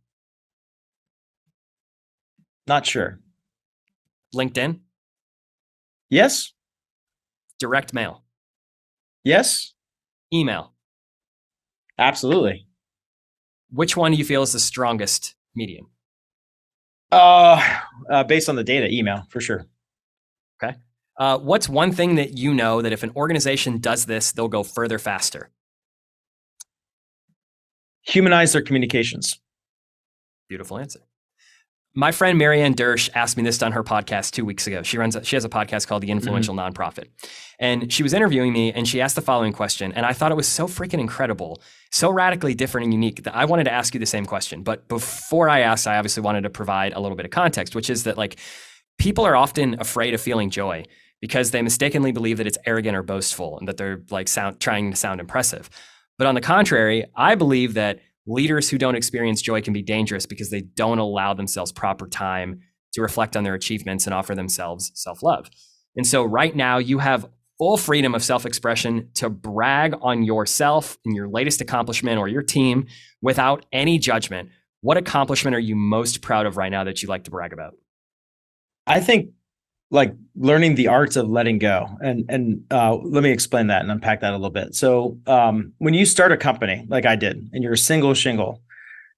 Not sure. LinkedIn, Yes. direct mail, Yes. email. Absolutely. Which one do you feel is the strongest medium? Based on the data, email for sure. Okay. What's one thing that you know that if an organization does this, they'll go further faster? Humanize their communications. Beautiful answer. My friend Marianne Dersh asked me this on her podcast 2 weeks ago. She has a podcast called The Influential Nonprofit. And she was interviewing me and she asked the following question. And I thought it was so freaking incredible, so radically different and unique that I wanted to ask you the same question. But before I asked, I obviously wanted to provide a little bit of context, which is that like people are often afraid of feeling joy because they mistakenly believe that it's arrogant or boastful and that they're like trying to sound impressive. But on the contrary, I believe that leaders who don't experience joy can be dangerous because they don't allow themselves proper time to reflect on their achievements and offer themselves self-love. And so right now you have full freedom of self-expression to brag on yourself and your latest accomplishment or your team without any judgment. What accomplishment are you most proud of right now that you'd like to brag about? I think like learning the arts of letting go. And let me explain that and unpack that a little bit. So when you start a company like I did and you're a single shingle,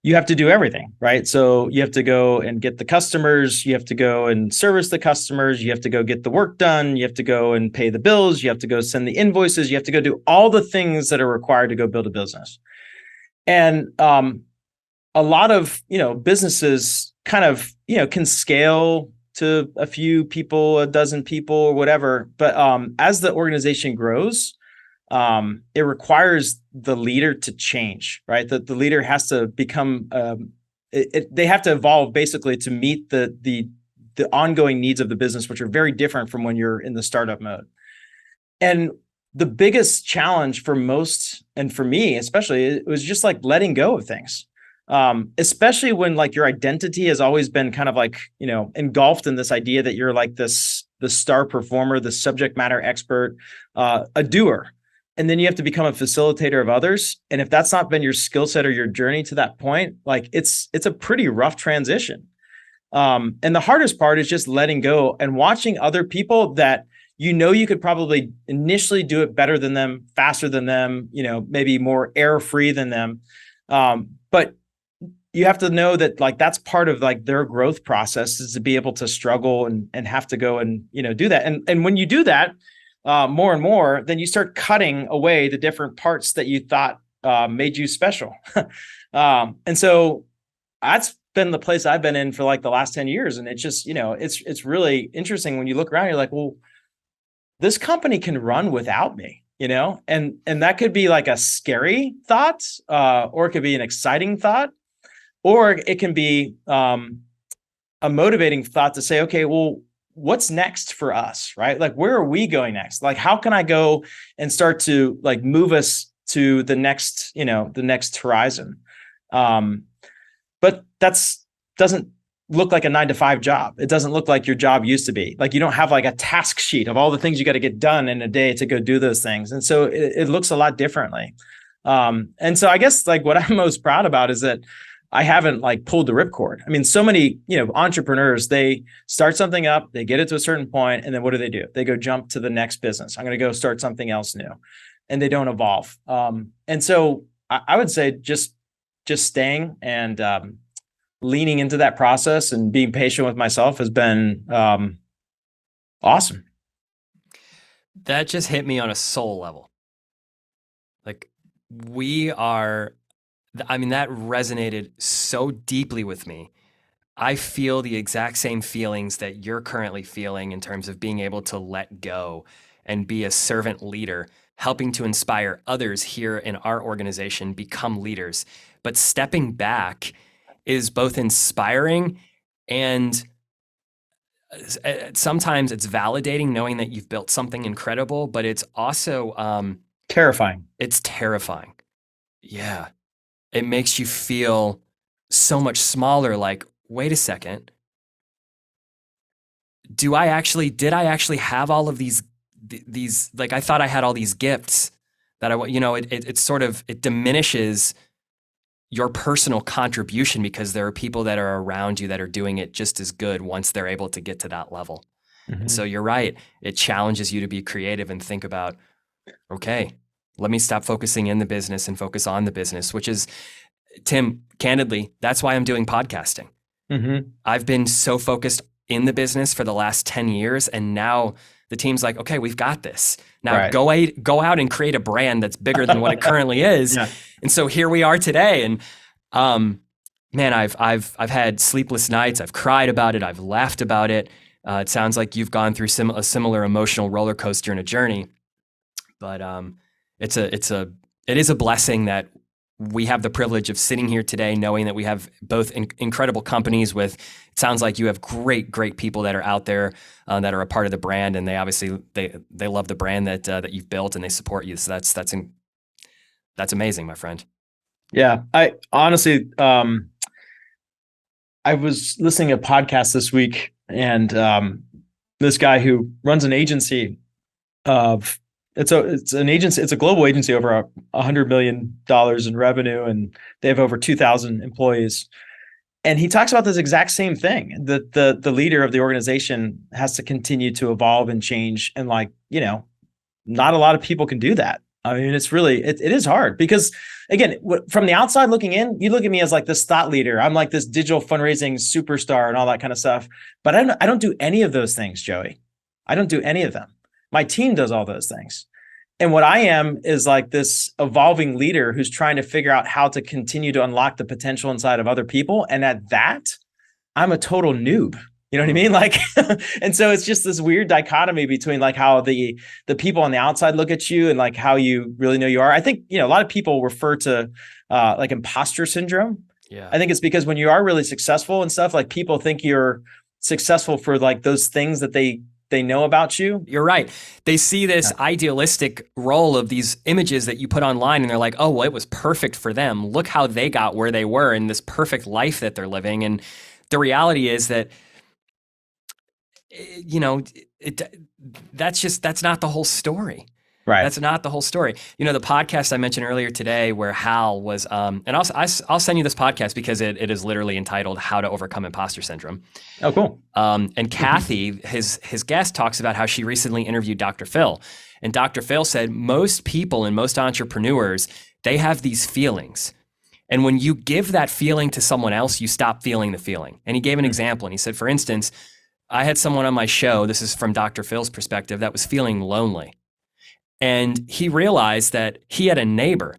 you have to do everything, right? So you have to go and get the customers, you have to go and service the customers, you have to go get the work done, you have to go and pay the bills, you have to go send the invoices, you have to go do all the things that are required to go build a business. And a lot of, businesses kind of, can scale to a few people, a dozen people or whatever. But as the organization grows, it requires the leader to change, right? That the leader has to become, they have to evolve basically to meet the ongoing needs of the business, which are very different from when you're in the startup mode. And the biggest challenge for most, and for me especially, it was just like letting go of things. Especially when like your identity has always been kind of like, engulfed in this idea that you're like the star performer, the subject matter expert, a doer. And then you have to become a facilitator of others. And if that's not been your skill set or your journey to that point, like it's a pretty rough transition. And the hardest part is just letting go and watching other people that you could probably initially do it better than them, faster than them, maybe more error-free than them. But you have to know that like that's part of like their growth process is to be able to struggle and have to go and do that. And when you do that more and more, then you start cutting away the different parts that you thought made you special. And so that's been the place I've been in for like the last 10 years. And it's just, it's really interesting when you look around, you're like, well, this company can run without me, and that could be like a scary thought, or it could be an exciting thought. Or it can be a motivating thought to say, okay, well, what's next for us, right? Like, where are we going next? Like, how can I go and start to like move us to the next horizon? But doesn't look like a 9-to-5 job. It doesn't look like your job used to be. Like you don't have like a task sheet of all the things you got to get done in a day to go do those things. And so it looks a lot differently. And so I guess like what I'm most proud about is that I haven't like pulled the ripcord. I mean, so many, entrepreneurs, they start something up, they get it to a certain point, and then what do? They go jump to the next business. I'm going to go start something else new, and they don't evolve. And so I would say just staying and leaning into that process and being patient with myself has been awesome. That just hit me on a soul level. Like that resonated so deeply with me. I feel the exact same feelings that you're currently feeling in terms of being able to let go and be a servant leader helping to inspire others here in our organization become leaders. But stepping back is both inspiring and sometimes it's validating knowing that you've built something incredible, but it's also terrifying. It's terrifying. Yeah. It makes you feel so much smaller. Like, wait a second. Did I actually have all of these, like, I thought I had all these gifts that it diminishes your personal contribution because there are people that are around you that are doing it just as good once they're able to get to that level. Mm-hmm. So you're right. It challenges you to be creative and think about, okay, let me stop focusing in the business and focus on the business, which is, Tim, candidly, that's why I'm doing podcasting. Mm-hmm. I've been so focused in the business for the last 10 years. And now the team's like, okay, we've got this. Now go out and create a brand that's bigger than what it currently is. Yeah. And so here we are today. And man, I've had sleepless nights. I've cried about it. I've laughed about it. It sounds like you've gone through a similar emotional roller coaster and a journey. But it is a blessing that we have the privilege of sitting here today, knowing that we have both incredible companies with, it sounds like you have great people that are out there that are a part of the brand, and they obviously they love the brand that you've built and they support you. So that's amazing, my friend. Yeah, I honestly, I was listening to a podcast this week, and this guy who runs an agency it's an agency. It's a global agency, over $100 million in revenue, and they have over 2,000 employees. And he talks about this exact same thing, that the leader of the organization has to continue to evolve and change. And not a lot of people can do that. I mean, it's really, it is hard because, again, from the outside looking in, you look at me as like this thought leader. I'm like this digital fundraising superstar and all that kind of stuff. But I don't do any of those things, Joey. I don't do any of them. My team does all those things. And what I am is like this evolving leader who's trying to figure out how to continue to unlock the potential inside of other people. And at that, I'm a total noob. You know what I mean? Like, and so it's just this weird dichotomy between like how the people on the outside look at you and like how you really know you are. I think, a lot of people refer to like imposter syndrome. Yeah. I think it's because when you are really successful and stuff, like people think you're successful for like those things that they know about you. You're right. They see this idealistic role of these images that you put online and they're like, oh, well, it was perfect for them. Look how they got where they were in this perfect life that they're living. And the reality is that, that's not the whole story. Right. That's not the whole story. The podcast I mentioned earlier today where Hal was, and I'll send you this podcast because it is literally entitled How to Overcome Imposter Syndrome. Oh, cool. And Kathy, his guest, talks about how she recently interviewed Dr. Phil. And Dr. Phil said most people and most entrepreneurs, they have these feelings. And when you give that feeling to someone else, you stop feeling the feeling. And he gave an example. And he said, for instance, I had someone on my show, this is from Dr. Phil's perspective, that was feeling lonely. And he realized that he had a neighbor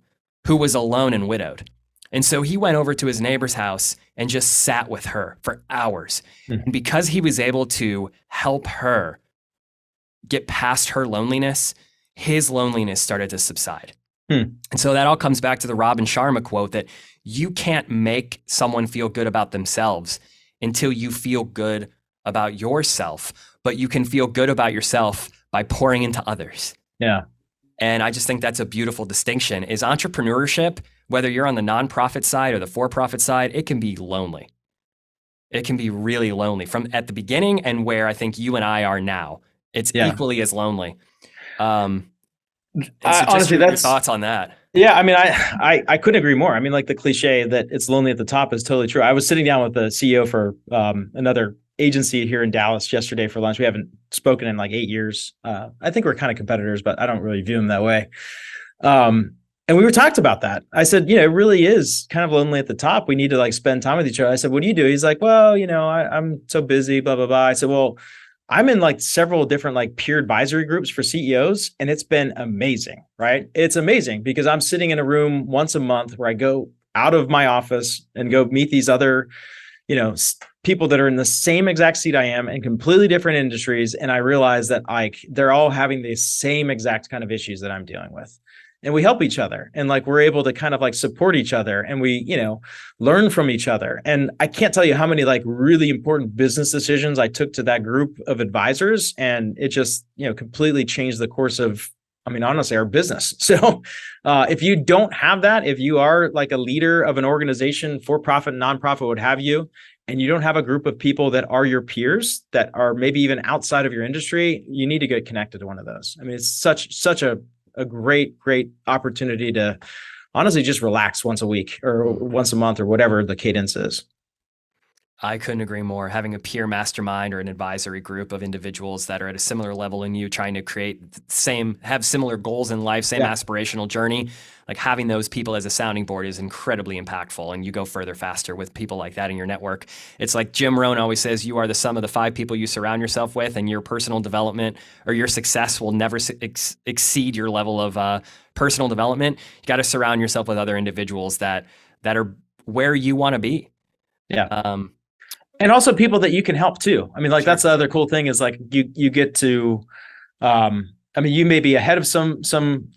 who was alone and widowed. And so he went over to his neighbor's house and just sat with her for hours. Mm-hmm. And because he was able to help her get past her loneliness, his loneliness started to subside. And so that all comes back to the Robin Sharma quote that you can't make someone feel good about themselves until you feel good about yourself, but you can feel good about yourself by pouring into others. Yeah. And I just think that's a beautiful distinction. Is entrepreneurship, whether you're on the nonprofit side or the for-profit side, it can be lonely. It can be really lonely from at the beginning and where I think you and I are now. It's equally as lonely. Honestly, your thoughts on that. Yeah, I mean, I couldn't agree more. I mean, like the cliche that it's lonely at the top is totally true. I was sitting down with the CEO for another agency here in Dallas yesterday for lunch. We haven't spoken in like 8 years. I think we're kind of competitors, but I don't really view them that way. And we were talked about that. I said, it really is kind of lonely at the top. We need to like spend time with each other. I said, what do you do? He's like, well, I'm so busy, blah, blah, blah. I said, well, I'm in like several different like peer advisory groups for CEOs, and it's been amazing, right? It's amazing because I'm sitting in a room once a month where I go out of my office and go meet these other people that are in the same exact seat I am in completely different industries. And I realize that they're all having the same exact kind of issues that I'm dealing with. And we help each other, and we're able to kind of support each other, and we, learn from each other. And I can't tell you how many really important business decisions I took to that group of advisors. And it just, completely changed the course of, honestly, our business. So if you don't have that, if you are a leader of an organization, for profit, nonprofit, what have you, and you don't have a group of people that are your peers, that are maybe even outside of your industry, you need to get connected to one of those. It's such a great opportunity to honestly just relax once a week or once a month or whatever the cadence is. I couldn't agree more. Having a peer mastermind or an advisory group of individuals that are at a similar level in you, trying to have similar goals in life, same aspirational journey, having those people as a sounding board is incredibly impactful, and you go further faster with people like that in your network. It's like Jim Rohn always says, you are the sum of the 5 people you surround yourself with, and your personal development or your success will never exceed your level of personal development. You got to surround yourself with other individuals that are where you want to be. Yeah. And also people that you can help too. Sure. That's the other cool thing is you get to, you may be ahead of some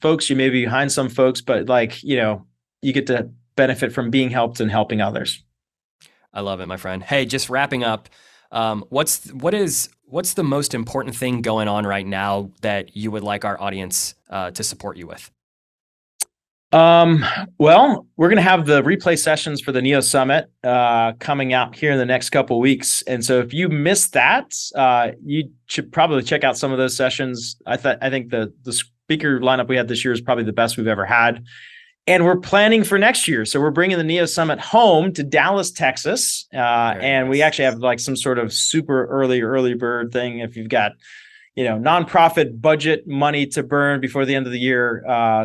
folks, you may be behind some folks, but you get to benefit from being helped and helping others. I love it, my friend. Hey, just wrapping up, what's the most important thing going on right now that you would like our audience to support you with? Well, we're going to have the replay sessions for the NEO Summit coming out here in the next couple of weeks. And so if you missed that, you should probably check out some of those sessions. I think the speaker lineup we had this year is probably the best we've ever had. And we're planning for next year. So we're bringing the NEO Summit home to Dallas, Texas. And we actually have some sort of super early bird thing. If you've got nonprofit budget money to burn before the end of the year,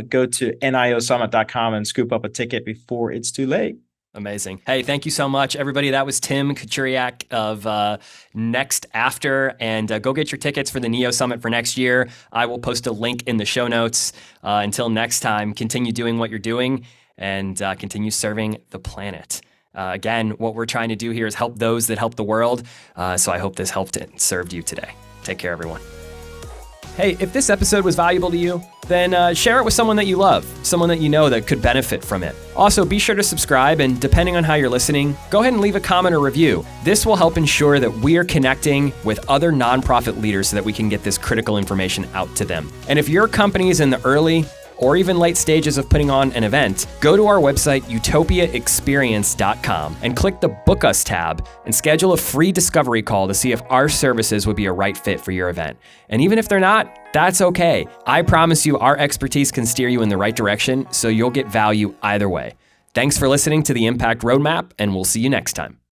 go to niosummit.com and scoop up a ticket before it's too late. Amazing. Hey, thank you so much, everybody. That was Tim Kachuriak of NextAfter. And go get your tickets for the NEO Summit for next year. I will post a link in the show notes. Until next time, continue doing what you're doing and continue serving the planet. Again, what we're trying to do here is help those that help the world. So I hope this helped and served you today. Take care, everyone. Hey, if this episode was valuable to you, then share it with someone that you love, someone that you know that could benefit from it. Also, be sure to subscribe, and depending on how you're listening, go ahead and leave a comment or review. This will help ensure that we are connecting with other nonprofit leaders so that we can get this critical information out to them. And if your company is in the early or even late stages of putting on an event, go to our website, utopiaexperience.com, and click the Book Us tab and schedule a free discovery call to see if our services would be a right fit for your event. And even if they're not, that's okay. I promise you our expertise can steer you in the right direction, so you'll get value either way. Thanks for listening to the Impact Roadmap, and we'll see you next time.